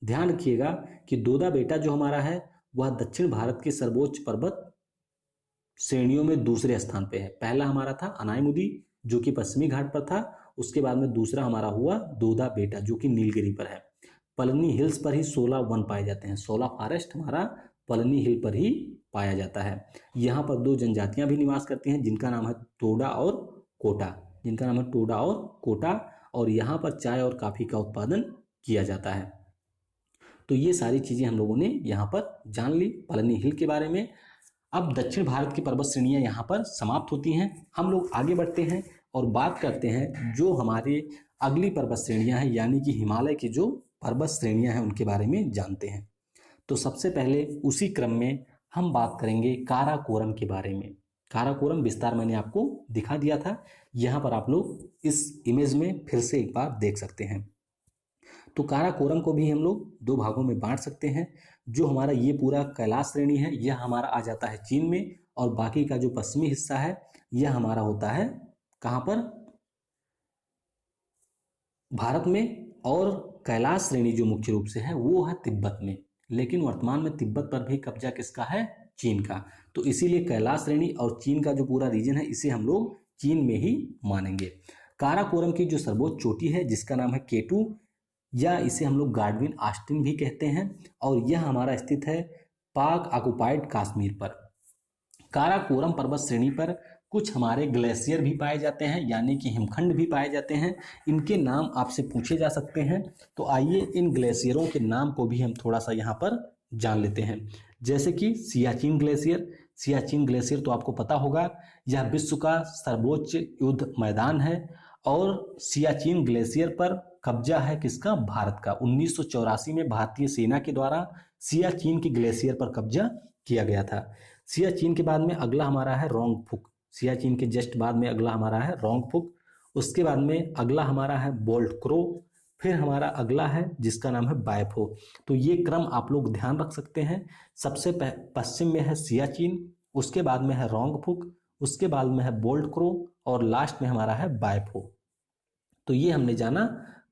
ध्यान रखिएगा कि दोदा बेटा जो हमारा है वह दक्षिण भारत के सर्वोच्च पर्वत श्रेणियों में दूसरे स्थान पे है। पहला हमारा था अनाईमुदी जो कि पश्चिमी घाट पर था, उसके बाद में दूसरा हमारा हुआ दोदा बेटा जो कि नीलगिरी पर है। पलनी हिल्स पर ही 16 वन पाए जाते हैं। 16 फॉरेस्ट हमारा पलनी हिल पर ही पाया जाता है। यहाँ पर 2 जनजातियां भी निवास करती हैं जिनका नाम है टोडा और कोटा, जिनका नाम है टोडा और कोटा। और यहाँ पर चाय और कॉफी का उत्पादन किया जाता है। तो ये सारी चीजें हम लोगों ने यहाँ पर जान ली पलनी हिल के बारे में। अब दक्षिण भारत की पर्वत श्रेणियां यहाँ पर समाप्त होती हैं। हम लोग आगे बढ़ते हैं और बात करते हैं जो हमारे अगली पर्वत श्रेणियां हैं, यानी कि हिमालय की जो पर्वत श्रेणियां हैं उनके बारे में जानते हैं। तो सबसे पहले उसी क्रम में हम बात करेंगे काराकोरम के बारे में। काराकोरम विस्तार मैंने आपको दिखा दिया था, यहाँ पर आप लोग इस इमेज में फिर से एक बार देख सकते हैं। तो काराकोरम को भी हम लोग दो भागों में बांट सकते हैं। जो हमारा ये पूरा कैलाश श्रेणी है यह हमारा आ जाता है चीन में, और बाकी का जो पश्चिमी हिस्सा है यह हमारा होता है कहाँ पर, भारत में। और कैलाश श्रेणी जो मुख्य रूप से है वो है तिब्बत में, लेकिन वर्तमान में तिब्बत पर भी कब्जा किसका है, चीन का। तो इसीलिए कैलाश श्रेणी और चीन का जो पूरा रीजन है इसे हम लोग चीन में ही मानेंगे। काराकोरम की जो सर्वोच्च चोटी है जिसका नाम है केटू, या इसे हम लोग गाडविन ऑस्टिन भी कहते हैं, और यह हमारा स्थित है पाक ऑक्युपाइड कश्मीर पर। काराकोरम पर्वत श्रेणी पर कुछ हमारे ग्लेशियर भी पाए जाते हैं, यानी कि हिमखंड भी पाए जाते हैं। इनके नाम आपसे पूछे जा सकते हैं, तो आइए इन ग्लेशियरों के नाम को भी हम थोड़ा सा यहाँ पर जान लेते हैं। जैसे कि सियाचिन ग्लेशियर। सियाचिन ग्लेशियर तो आपको पता होगा, यह विश्व का सर्वोच्च युद्ध मैदान है, और सियाचिन ग्लेशियर पर कब्जा है किसका, भारत का। 1984 में भारतीय सेना के द्वारा सियाचिन की ग्लेशियर पर कब्जा किया गया था। सियाचिन के बाद में अगला हमारा है रोंगफुक। सियाचिन के जस्ट बाद में अगला हमारा है रोंगफुक। उसके बाद में अगला हमारा है बोल्ट क्रो। फिर हमारा अगला है जिसका नाम है बायफो। तो ये क्रम आप लोग ध्यान रख सकते हैं। सबसे पश्चिम में है सियाचिन, उसके बाद में है रोंगफुक, उसके बाद में है बोल्ट क्रो, और लास्ट में हमारा है बायफो। तो ये हमने जाना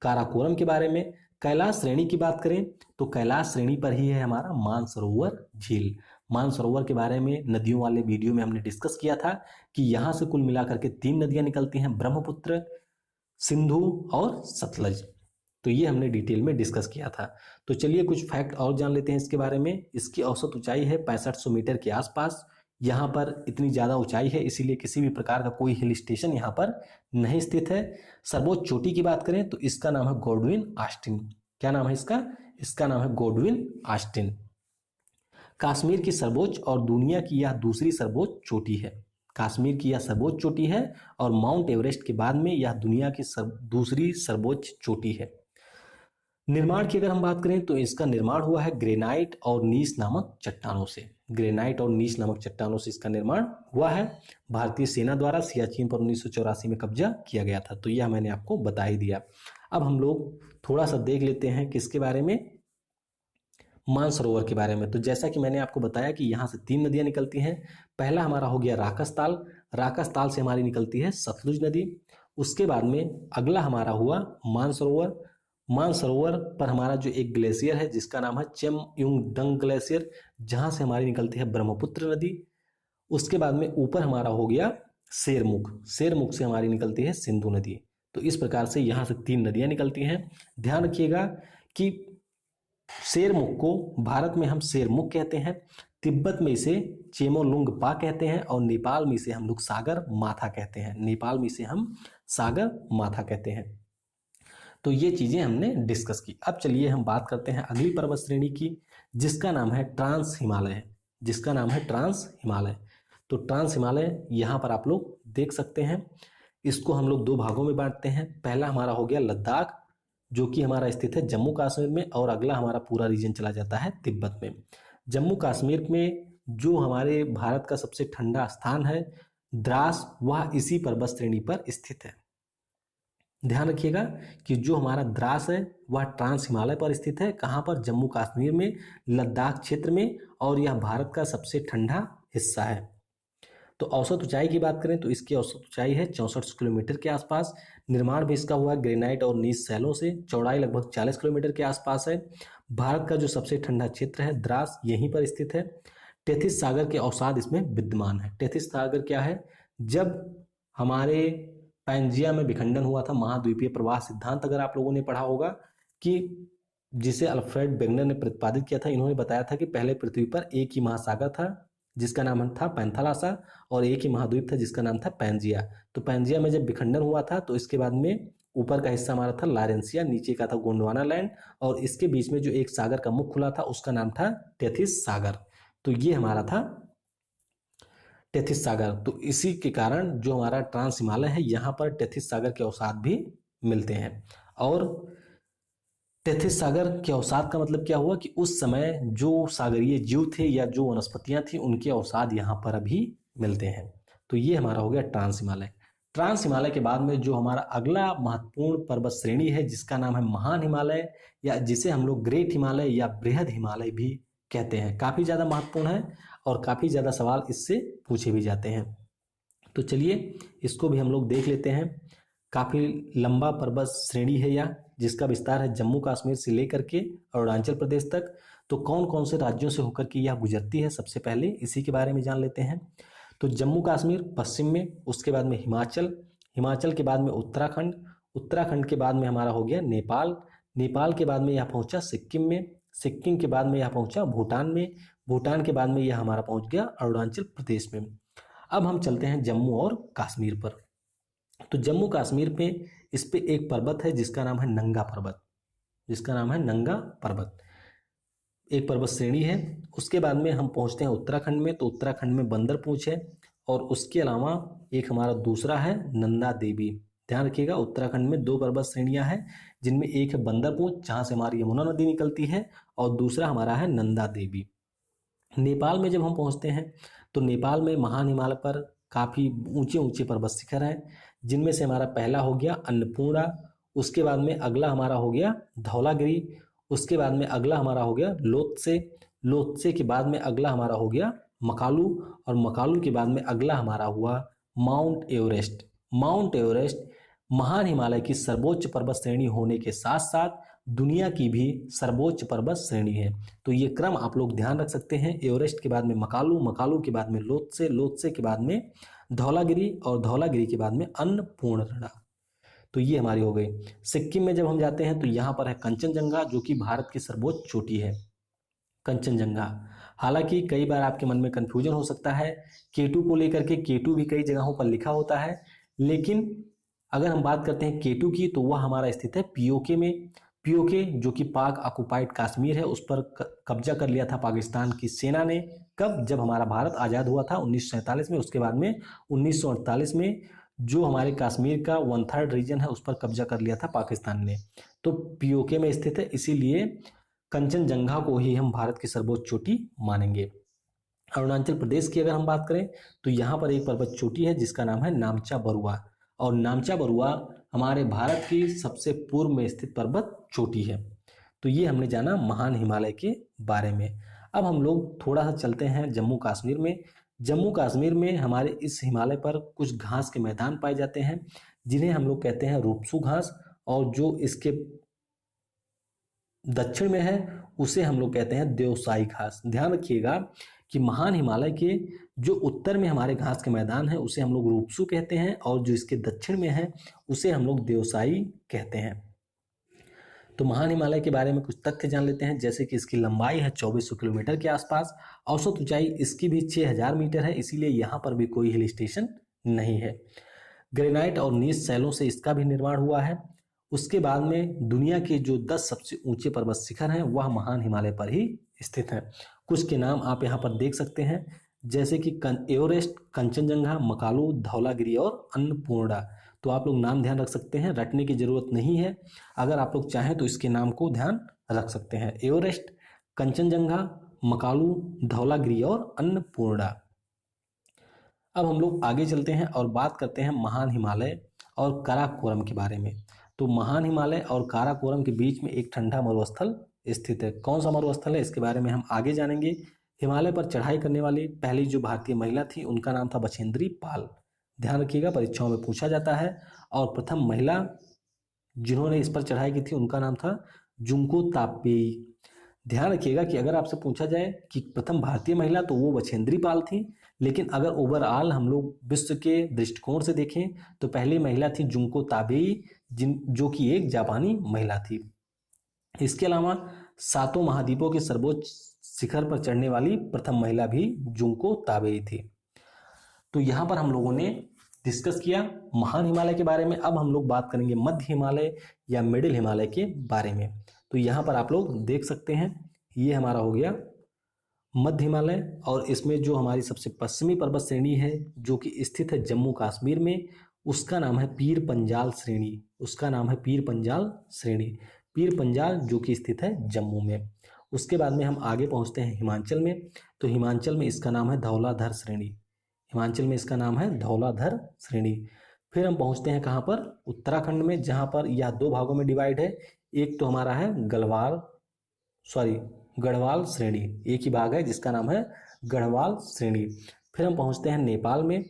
काराकोरम के बारे में। कैलाश श्रेणी की बात करें तो कैलाश श्रेणी पर ही है हमारा मानसरोवर झील। मानसरोवर के बारे में नदियों वाले वीडियो में हमने डिस्कस किया था कि यहाँ से कुल मिलाकर के 3 नदियां निकलती हैं, ब्रह्मपुत्र, सिंधु और सतलज। तो ये हमने डिटेल में डिस्कस किया था। तो चलिए कुछ फैक्ट और जान लेते हैं इसके बारे में। इसकी औसत ऊंचाई है 6500 मीटर के आसपास। यहाँ पर इतनी ज़्यादा ऊंचाई है इसीलिए किसी भी प्रकार का कोई हिल स्टेशन यहाँ पर नहीं स्थित है। सर्वोच्च चोटी की बात करें तो इसका नाम है गॉडविन ऑस्टिन। क्या नाम है इसका, इसका नाम है गॉडविन ऑस्टिन। कश्मीर की सर्वोच्च और दुनिया की यह दूसरी सर्वोच्च चोटी है। कश्मीर की यह सर्वोच्च चोटी है, और माउंट एवरेस्ट के बाद में यह दुनिया की दूसरी सर्वोच्च चोटी है। निर्माण की अगर हम बात करें तो इसका निर्माण हुआ है ग्रेनाइट और नीस नामक चट्टानों से। ग्रेनाइट और नीस नामक चट्टानों से इसका निर्माण हुआ है। भारतीय सेना द्वारा सियाचिन पर 1984 में कब्जा किया गया था। तो यह मैंने आपको बता ही दिया। अब हम लोग थोड़ा सा देख लेते हैं किसके बारे में, मानसरोवर के बारे में। तो जैसा कि मैंने आपको बताया कि यहाँ से 3 नदियां निकलती हैं। पहला हमारा हो गया राकसताल। राकसताल से हमारी निकलती है सतलुज नदी। उसके बाद में अगला हमारा हुआ मानसरोवर। मानसरोवर पर हमारा जो एक ग्लेशियर है जिसका नाम है चेमयुंगडंग ग्लेशियर, जहाँ से हमारी निकलती है ब्रह्मपुत्र नदी। उसके बाद में ऊपर हमारा हो गया शेरमुख। शेरमुख से हमारी निकलती है सिंधु नदी। तो इस प्रकार से यहाँ से 3 नदियां निकलती हैं। ध्यान रखिएगा कि शेरमुख को भारत में हम शेरमुख कहते हैं, तिब्बत में इसे चेमोलुंगपा कहते हैं, और नेपाल में इसे हम लोग सागर माथा कहते हैं। नेपाल में इसे हम सागर माथा कहते हैं। तो ये चीजें हमने डिस्कस की। अब चलिए हम बात करते हैं अगली पर्वत श्रेणी की जिसका नाम है ट्रांस हिमालय। जिसका नाम है ट्रांस हिमालय। तो ट्रांस हिमालय यहाँ पर आप लोग देख सकते हैं। इसको हम लोग 2 भागों में बांटते हैं। पहला हमारा हो गया लद्दाख, जो कि हमारा स्थित है जम्मू कश्मीर में, और अगला हमारा पूरा रीजन चला जाता है तिब्बत में। जम्मू कश्मीर में जो हमारे भारत का सबसे ठंडा स्थान है द्रास, वह इसी पर्वत श्रेणी पर स्थित है। ध्यान रखिएगा कि जो हमारा द्रास है वह ट्रांस हिमालय पर स्थित है। कहाँ पर, जम्मू कश्मीर में, लद्दाख क्षेत्र में, और यह भारत का सबसे ठंडा हिस्सा है। तो औसत ऊंचाई की बात करें तो इसकी औसत ऊंचाई है 64 किलोमीटर के आसपास। निर्माण भी इसका हुआ ग्रेनाइट और नीस शैलों से। चौड़ाई लगभग 40 किलोमीटर के आसपास है। भारत का जो सबसे ठंडा क्षेत्र है द्रास यहीं पर स्थित है। टेथिस सागर के अवसाद इसमें विद्यमान है। टेथिस सागर क्या है, जब हमारे पैंजिया में विखंडन हुआ था, महाद्वीपीय प्रवाह सिद्धांत अगर आप लोगों ने पढ़ा होगा, कि जिसे अल्फ्रेड वेगनर ने प्रतिपादित किया था। इन्होंने बताया था कि पहले पृथ्वी पर एक ही महासागर था जिसका नाम था पैंथालासा, और एक ही महाद्वीप था जिसका नाम था पैंजिया। तो पैंजिया में जब विखंडन हुआ था तो इसके बाद में ऊपर का हिस्सा हमारा था लारेंसिया, नीचे का था गोंडवाना लैंड, और इसके बीच में जो एक सागर का मुख खुला था उसका नाम था टेथिस सागर। तो ये हमारा था टेथिस सागर। तो इसी के कारण जो हमारा ट्रांस हिमालय है यहाँ पर टेथिस सागर के अवसाद भी मिलते हैं। और टेथिस सागर के अवसाद का मतलब क्या हुआ कि उस समय जो सागरीय जीव थे या जो वनस्पतियां थी उनके अवसाद यहाँ पर अभी मिलते हैं। तो ये हमारा हो गया ट्रांस हिमालय। ट्रांस हिमालय के बाद में जो हमारा अगला महत्वपूर्ण पर्वत श्रेणी है जिसका नाम है महान हिमालय, या जिसे हम लोग ग्रेट हिमालय या बृहद हिमालय भी कहते हैं। काफ़ी ज़्यादा महत्वपूर्ण है और काफ़ी ज़्यादा सवाल इससे पूछे भी जाते हैं। तो चलिए इसको भी हम लोग देख लेते हैं। काफ़ी लंबा पर्वत श्रेणी है यह, जिसका विस्तार है जम्मू कश्मीर से लेकर के अरुणाचल प्रदेश तक। तो कौन कौन से राज्यों से होकर के यह गुजरती है, सबसे पहले इसी के बारे में जान लेते हैं। तो जम्मू कश्मीर पश्चिम में, उसके बाद में हिमाचल, हिमाचल के बाद में उत्तराखंड, उत्तराखंड के बाद में हमारा हो गया नेपाल, नेपाल के बाद में यह पहुंचा सिक्किम में, सिक्किम के बाद में यह पहुंचा भूटान में, भूटान के बाद में यह हमारा पहुंच गया अरुणाचल प्रदेश में। अब हम चलते हैं जम्मू और कश्मीर पर। तो जम्मू कश्मीर पे इस पे एक पर्वत है जिसका नाम है नंगा पर्वत, जिसका नाम है नंगा पर्वत, एक पर्वत श्रेणी है। उसके बाद में हम पहुंचते हैं उत्तराखंड में। तो उत्तराखंड में बंदरपूंछ है और उसके अलावा एक हमारा दूसरा है नंदा देवी। ध्यान रखिएगा उत्तराखंड में दो पर्वत श्रेणियां हैं जिनमें एक है बंदरपूंछ जहां से हमारी यमुना नदी निकलती है और दूसरा हमारा है नंदा देवी। नेपाल में जब हम पहुंचते हैं तो नेपाल में महान हिमालय पर काफ़ी ऊंचे ऊंचे पर्वत शिखर हैं, जिनमें से हमारा पहला हो गया अन्नपूर्णा, उसके बाद में अगला हमारा हो गया धौलागिरी, उसके बाद में अगला हमारा हो गया लोत्से, लोत्से के बाद में अगला हमारा हो गया मकालू, और मकालू के बाद में अगला हमारा हुआ माउंट एवरेस्ट। माउंट एवरेस्ट महान हिमालय की सर्वोच्च पर्वत श्रेणी होने के साथ साथ दुनिया की भी सर्वोच्च पर्वत श्रेणी है। तो ये क्रम आप लोग ध्यान रख सकते हैं, एवरेस्ट के बाद में मकालू, मकालू के बाद में लोत्से, लोत्से के बाद में धौलागिरी और धौलागिरी के बाद में अन्नपूर्णा। तो ये हमारी हो गई। सिक्किम में जब हम जाते हैं तो यहाँ पर है कंचनजंगा, जो कि भारत की सर्वोच्च चोटी है कंचनजंगा। हालांकि कई बार आपके मन में कंफ्यूजन हो सकता है केटू को लेकर के, केटू भी कई जगहों पर लिखा होता है, लेकिन अगर हम बात करते हैं केटू की तो वह हमारा स्थित है पीओके में। पीओके जो कि पाक ऑक्युपाइड कश्मीर है, उस पर कब्जा कर लिया था पाकिस्तान की सेना ने। कब? जब हमारा भारत आज़ाद हुआ था 1947 में। उसके बाद में 1948 में जो हमारे कश्मीर का 1/3 रीजन है उस पर कब्जा कर लिया था पाकिस्तान ने। तो पीओके में स्थित है, इसीलिए कंचनजंगा को ही हम भारत की सर्वोच्च चोटी मानेंगे। अरुणाचल प्रदेश की अगर हम बात करें तो यहाँ पर एक पर्वत चोटी है जिसका नाम है नामचा बरुआ, और नामचा बरुआ हमारे भारत की सबसे पूर्व में स्थित पर्वत चोटी है। तो ये हमने जाना महान हिमालय के बारे में। अब हम लोग थोड़ा सा चलते हैं जम्मू कश्मीर में। जम्मू कश्मीर में हमारे इस हिमालय पर कुछ घास के मैदान पाए जाते हैं जिन्हें हम लोग कहते हैं रूपसू घास, और जो इसके दक्षिण में है उसे हम लोग कहते हैं देवसाई घास। ध्यान रखिएगा कि महान हिमालय के जो उत्तर में हमारे घास के मैदान है उसे हम लोग रूपसू कहते हैं, और जो इसके दक्षिण में है उसे हम लोग देवसाई कहते हैं। तो महान हिमालय के बारे में कुछ तथ्य जान लेते हैं, जैसे कि इसकी लंबाई है 2400 किलोमीटर के आसपास, औसत ऊंचाई इसकी भी 6000 मीटर है, इसीलिए यहाँ पर भी कोई हिल स्टेशन नहीं है। ग्रेनाइट और नीस शैलों से इसका भी निर्माण हुआ है। उसके बाद में दुनिया के जो 10 सबसे ऊंचे पर्वत शिखर हैं वह महान हिमालय पर ही स्थित हैं। कुछ के नाम आप यहाँ पर देख सकते हैं, जैसे कि एवरेस्ट, कंचनजंगा, मकालू, धौलागिरी और अन्नपूर्णा। तो आप लोग नाम ध्यान रख सकते हैं, रटने की जरूरत नहीं है। अगर आप लोग चाहें तो इसके नाम को ध्यान रख सकते हैं, एवरेस्ट, कंचनजंगा, मकालू, धौलागिरी और अन्नपूर्णा। अब हम लोग आगे चलते हैं और बात करते हैं महान हिमालय और काराकोरम के बारे में। तो महान हिमालय और काराकोरम के बीच में एक ठंडा मरुस्थल स्थित है। कौन सा मरुस्थल है इसके बारे में हम आगे जानेंगे। हिमालय पर चढ़ाई करने वाली पहली जो भारतीय महिला थी उनका नाम था बछेंद्री पाल। ध्यान रखिएगा परीक्षाओं में पूछा जाता है। और प्रथम महिला जिन्होंने इस पर चढ़ाई की थी उनका नाम था जुंको तापेई। ध्यान रखिएगा कि अगर आपसे पूछा जाए कि प्रथम भारतीय महिला तो वो बछेंद्री पाल थी, लेकिन अगर ओवरऑल हम लोग विश्व के दृष्टिकोण से देखें तो पहली महिला थी जुंको ताबेई, जो कि एक जापानी महिला थी। इसके अलावा 7 महाद्वीपों के सर्वोच्च शिखर पर चढ़ने वाली प्रथम महिला भी जुंको ताबेई थी। तो यहाँ पर हम लोगों ने डिस्कस किया महान हिमालय के बारे में। अब हम लोग बात करेंगे मध्य हिमालय या मिडिल हिमालय के बारे में। तो यहाँ पर आप लोग देख सकते हैं ये हमारा हो गया मध्य हिमालय, और इसमें जो हमारी सबसे पश्चिमी पर्वत श्रेणी है जो कि स्थित है जम्मू कश्मीर में उसका नाम है पीर पंजाल श्रेणी। उसका नाम है पीर पंजाल श्रेणी। पीर पंजाल जो कि स्थित है जम्मू में। उसके बाद में हम आगे पहुंचते हैं हिमाचल में। तो हिमाचल में इसका नाम है धौलाधर श्रेणी। हिमाचल में इसका नाम है धौलाधर श्रेणी। फिर हम पहुंचते हैं कहाँ पर, उत्तराखंड में, जहाँ पर यह दो भागों में डिवाइड है। एक तो हमारा है गढ़वाल श्रेणी, एक ही भाग है जिसका नाम है गढ़वाल श्रेणी। फिर हम पहुंचते हैं नेपाल में।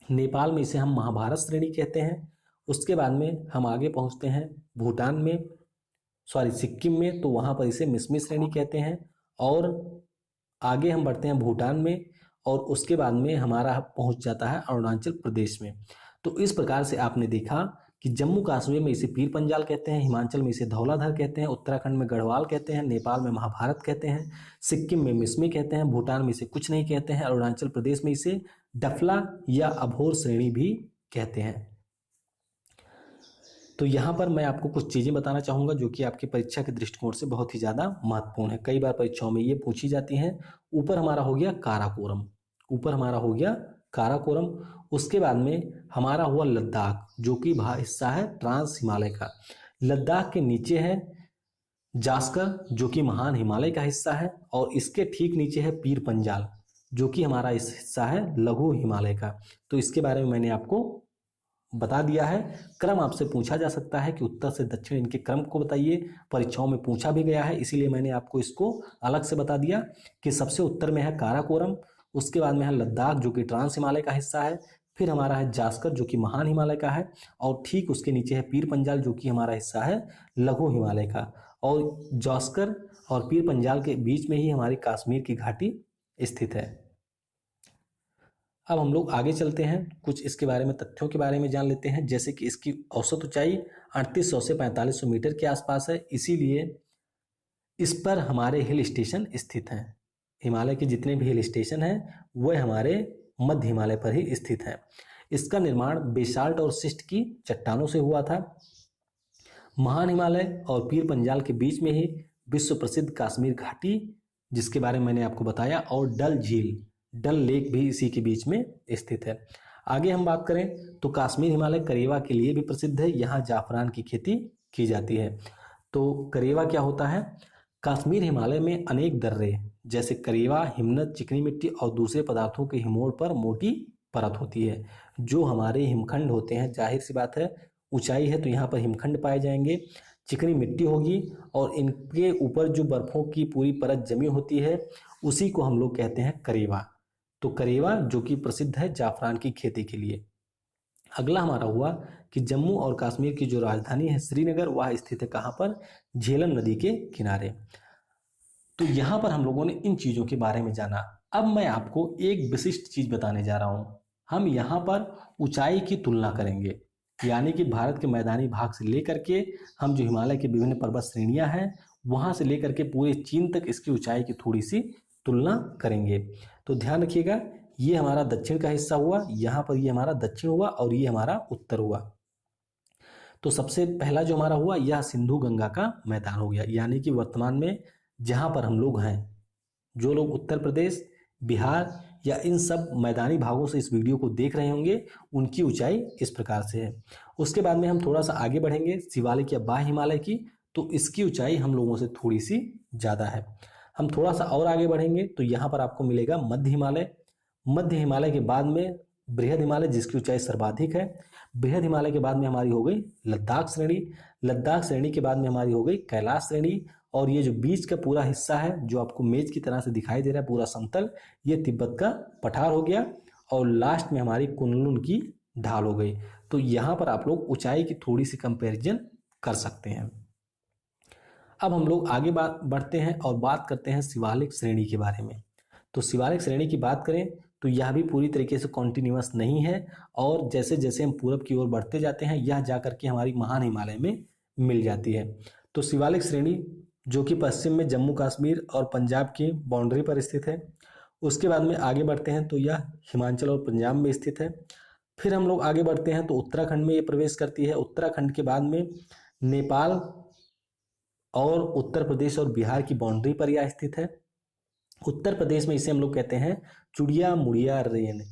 नेपाल में इसे हम महाभारत श्रेणी कहते हैं। उसके बाद में हम आगे पहुंचते हैं भूटान में, सिक्किम में, तो वहाँ पर इसे मिसमी श्रेणी कहते हैं। और आगे हम बढ़ते हैं भूटान में, और उसके बाद में हमारा पहुंच जाता है अरुणाचल प्रदेश में। तो इस प्रकार से आपने देखा कि जम्मू कश्मीर में इसे पीर पंजाल कहते हैं, हिमाचल में इसे धौलाधर कहते हैं, उत्तराखंड में गढ़वाल कहते हैं, नेपाल में महाभारत कहते हैं, सिक्किम में मिसमी कहते हैं, भूटान में इसे कुछ नहीं कहते हैं, अरुणाचल प्रदेश में इसे डफला या अभोर श्रेणी भी कहते हैं। तो यहाँ पर मैं आपको कुछ चीज़ें बताना चाहूँगा जो कि आपकी परीक्षा के दृष्टिकोण से बहुत ही ज़्यादा महत्वपूर्ण है। कई बार परीक्षाओं में ये पूछी जाती हैं। ऊपर हमारा हो गया काराकोरम, ऊपर हमारा हो गया काराकोरम। उसके बाद में हमारा हुआ लद्दाख, जो कि हिस्सा है ट्रांस हिमालय का। लद्दाख के नीचे है जास्कर, जो कि महान हिमालय का हिस्सा है, और इसके ठीक नीचे है पीर पंजाल, जो कि हमारा इस हिस्सा है लघु हिमालय का। तो इसके बारे में मैंने आपको बता दिया है। क्रम आपसे पूछा जा सकता है कि उत्तर से दक्षिण इनके क्रम को बताइए, परीक्षाओं में पूछा भी गया है, इसीलिए मैंने आपको इसको अलग से बता दिया कि सबसे उत्तर में है काराकोरम, उसके बाद में है लद्दाख जो कि ट्रांस हिमालय का हिस्सा है, फिर हमारा है जास्कर जो कि महान हिमालय का है, और ठीक उसके नीचे है पीर पंजाल जो कि हमारा हिस्सा है लघु हिमालय का। और जास्कर और पीर पंजाल के बीच में ही हमारी कश्मीर की घाटी स्थित है। अब हम लोग आगे चलते हैं, कुछ इसके बारे में तथ्यों के बारे में जान लेते हैं। जैसे कि इसकी औसत ऊंचाई 3800 से 4500 मीटर के आसपास है, इसीलिए इस पर हमारे हिल स्टेशन स्थित हैं। हिमालय के जितने भी हिल स्टेशन हैं वह हमारे मध्य हिमालय पर ही स्थित हैं। इसका निर्माण बेसाल्ट और शिस्ट की चट्टानों से हुआ था। महान हिमालय और पीर पंजाल के बीच में ही विश्व प्रसिद्ध कश्मीर घाटी, जिसके बारे में मैंने आपको बताया, और डल झील, डल लेक भी इसी के बीच में स्थित है। आगे हम बात करें तो कश्मीर हिमालय करेवा के लिए भी प्रसिद्ध है। यहाँ जाफरान की खेती की जाती है। तो करेवा क्या होता है? कश्मीर हिमालय में अनेक दर्रे जैसे करेवा, हिमनद, चिकनी मिट्टी और दूसरे पदार्थों के हिमोड़ पर मोटी परत होती है। जो हमारे हिमखंड होते हैं, जाहिर सी बात है ऊंचाई है तो यहाँ पर हिमखंड पाए जाएंगे, चिकनी मिट्टी होगी, और इनके ऊपर जो बर्फों की पूरी परत जमी होती है उसी को हम लोग कहते हैं करेवा। तो करेवा जो कि प्रसिद्ध है जाफरान की खेती के लिए। अगला हमारा हुआ कि जम्मू और कश्मीर की जो राजधानी है श्रीनगर, वह स्थित है कहाँ पर? झेलम नदी के किनारे। तो यहाँ पर हम लोगों ने इन चीज़ों के बारे में जाना। अब मैं आपको एक विशिष्ट चीज़ बताने जा रहा हूँ। हम यहाँ पर ऊंचाई की तुलना करेंगे, यानी कि भारत के मैदानी भाग से लेकर के हम जो हिमालय की विभिन्न पर्वत श्रेणियाँ हैं वहाँ से लेकर के पूरे चीन तक इसकी ऊंचाई की थोड़ी सी तुलना करेंगे। तो ध्यान रखिएगा, ये हमारा दक्षिण का हिस्सा हुआ, यहाँ पर ये हमारा दक्षिण हुआ और ये हमारा उत्तर हुआ। तो सबसे पहला जो हमारा हुआ यह सिंधु गंगा का मैदान हो गया, यानी कि वर्तमान में जहाँ पर हम लोग हैं, जो लोग उत्तर प्रदेश, बिहार या इन सब मैदानी भागों से इस वीडियो को देख रहे होंगे, उनकी ऊंचाई इस प्रकार से है। उसके बाद में हम थोड़ा सा आगे बढ़ेंगे शिवालिक या बाह्य हिमालय की, तो इसकी ऊंचाई हम लोगों से थोड़ी सी ज़्यादा है। हम थोड़ा सा और आगे बढ़ेंगे तो यहाँ पर आपको मिलेगा मध्य हिमालय। मध्य हिमालय के बाद में बृहद हिमालय जिसकी ऊंचाई सर्वाधिक है। बृहद हिमालय के बाद में हमारी हो गई लद्दाख श्रेणी। लद्दाख श्रेणी के बाद में हमारी हो गई कैलाश श्रेणी, और ये जो बीच का पूरा हिस्सा है जो आपको मेज की तरह से दिखाई दे रहा है पूरा समतल, ये तिब्बत का पठार हो गया, और लास्ट में हमारी कुनलुन की ढाल हो गई। तो यहाँ पर आप लोग ऊंचाई की थोड़ी सी कंपैरिजन कर सकते हैं। अब हम लोग आगे बढ़ते हैं और बात करते हैं शिवालिक श्रेणी के बारे में। तो शिवालिक श्रेणी की बात करें तो यह भी पूरी तरीके से कॉन्टिन्यूअस नहीं है, और जैसे जैसे हम पूरब की ओर बढ़ते जाते हैं यह जाकर के हमारी महान हिमालय में मिल जाती है। तो शिवालिक श्रेणी जो कि पश्चिम में जम्मू कश्मीर और पंजाब की बाउंड्री पर स्थित है। उसके बाद में आगे बढ़ते हैं तो यह हिमाचल और पंजाब में स्थित है। फिर हम लोग आगे बढ़ते हैं तो उत्तराखंड में ये प्रवेश करती है। उत्तराखंड के बाद में नेपाल और उत्तर प्रदेश और बिहार की बाउंड्री पर यह स्थित है। उत्तर प्रदेश में इसे हम लोग कहते हैं चुड़िया मुड़िया रेन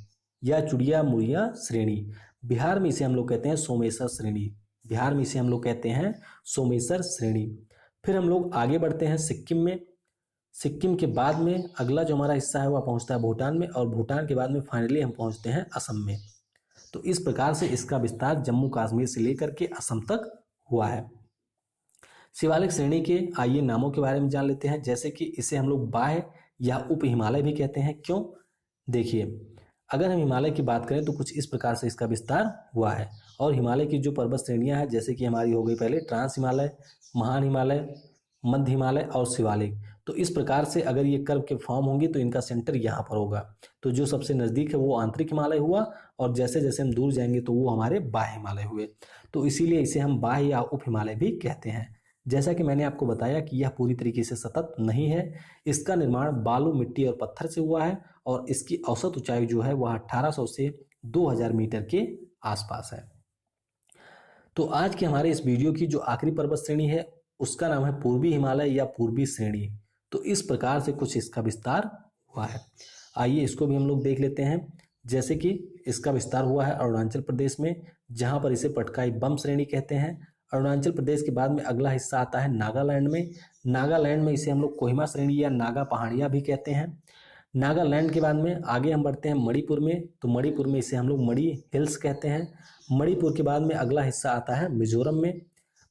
या चुड़िया मुड़िया श्रेणी। बिहार में इसे हम लोग कहते हैं सोमेश्वर श्रेणी। बिहार में इसे हम लोग कहते हैं सोमेश्वर श्रेणी। फिर हम लोग आगे बढ़ते हैं सिक्किम में। सिक्किम के बाद में अगला जो हमारा हिस्सा है वह पहुंचता है भूटान में, और भूटान के बाद में फाइनली हम पहुंचते हैं असम में। तो इस प्रकार से इसका विस्तार जम्मू कश्मीर से लेकर के असम तक हुआ है। शिवालिक श्रेणी के आइए नामों के बारे में जान लेते हैं। जैसे कि इसे हम लोग बाह्य या उप हिमालय भी कहते हैं। क्यों? देखिए, अगर हम हिमालय की बात करें तो कुछ इस प्रकार से इसका विस्तार हुआ है। और हिमालय की जो पर्वत श्रेणियां हैं, जैसे कि हमारी हो गई पहले ट्रांस हिमालय, महान हिमालय, मध्य हिमालय और शिवालिक। तो इस प्रकार से अगर ये कर्व के फॉर्म होंगी तो इनका सेंटर यहाँ पर होगा। तो जो सबसे नज़दीक है वो आंतरिक हिमालय हुआ, और जैसे जैसे हम दूर जाएंगे तो वो हमारे बाह्य हिमालय हुए। तो इसीलिए इसे हम बाह्य या उप हिमालय भी कहते हैं। जैसा कि मैंने आपको बताया कि यह पूरी तरीके से सतत नहीं है। इसका निर्माण बालू, मिट्टी और पत्थर से हुआ है, और इसकी औसत ऊंचाई जो है वह 1800 से 2000 मीटर के आसपास है। तो आज के हमारे इस वीडियो की जो आखिरी पर्वत श्रेणी है उसका नाम है पूर्वी हिमालय या पूर्वी श्रेणी। तो इस प्रकार से कुछ इसका विस्तार हुआ है। आइए इसको भी हम लोग देख लेते हैं। जैसे कि इसका विस्तार हुआ है अरुणाचल प्रदेश में, जहां पर इसे पटकाई बम श्रेणी कहते हैं। अरुणाचल प्रदेश के बाद में अगला हिस्सा आता है नागालैंड में। नागालैंड में इसे हम लोग कोहिमा श्रेणी या नागा पहाड़ियाँ भी कहते हैं। नागालैंड के बाद में आगे हम बढ़ते हैं मणिपुर में। तो मणिपुर में इसे हम लोग मणि हिल्स कहते हैं। मणिपुर के बाद में अगला हिस्सा आता है मिजोरम में।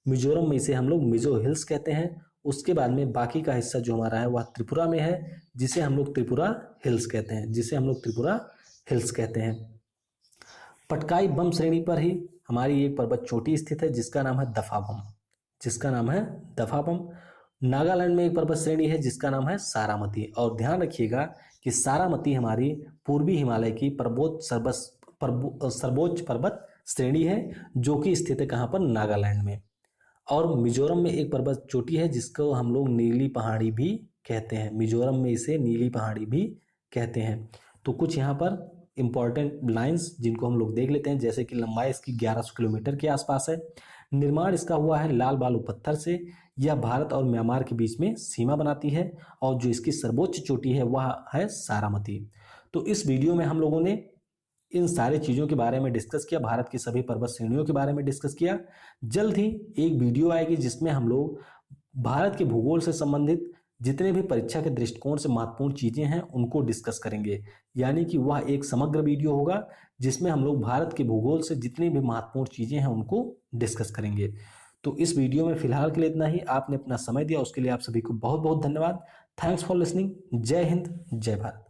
मिजोरम में इसे हम लोग मिजो हिल्स कहते हैं। उसके बाद में बाकी का हिस्सा जो हमारा है वह त्रिपुरा में है, जिसे हम लोग त्रिपुरा हिल्स कहते हैं। जिसे हम लोग त्रिपुरा हिल्स कहते हैं। पटकाई बम श्रेणी पर ही हमारी एक पर्वत चोटी स्थित है जिसका नाम है दफाबम। जिसका नाम है दफाबम। नागालैंड में एक पर्वत श्रेणी है जिसका नाम है सारामती। और ध्यान रखिएगा कि सारामती हमारी पूर्वी हिमालय की सर्वोच्च पर्वत श्रेणी है, जो कि स्थित है कहाँ पर? नागालैंड में। और मिजोरम में एक पर्वत चोटी है जिसको हम लोग नीली पहाड़ी भी कहते हैं। मिजोरम में इसे नीली पहाड़ी भी कहते हैं। तो कुछ यहाँ पर इंपॉर्टेंट लाइंस जिनको हम लोग देख लेते हैं। जैसे कि लंबाई इसकी 1100 किलोमीटर के आसपास है। निर्माण इसका हुआ है लाल बालू पत्थर से। यह भारत और म्यांमार के बीच में सीमा बनाती है, और जो इसकी सर्वोच्च चोटी है वह है सारामती। तो इस वीडियो में हम लोगों ने इन सारी चीज़ों के बारे में डिस्कस किया, भारत की सभी पर्वत श्रेणियों के बारे में डिस्कस किया। जल्द ही एक वीडियो आएगी जिसमें हम लोग भारत के भूगोल से संबंधित जितने भी परीक्षा के दृष्टिकोण से महत्वपूर्ण चीज़ें हैं उनको डिस्कस करेंगे। यानी कि वह एक समग्र वीडियो होगा जिसमें हम लोग भारत के भूगोल से जितनी भी महत्वपूर्ण चीज़ें हैं उनको डिस्कस करेंगे। तो इस वीडियो में फिलहाल के लिए इतना ही। आपने अपना समय दिया उसके लिए आप सभी को बहुत बहुत धन्यवाद। Thanks for listening. जय हिंद, जय भारत।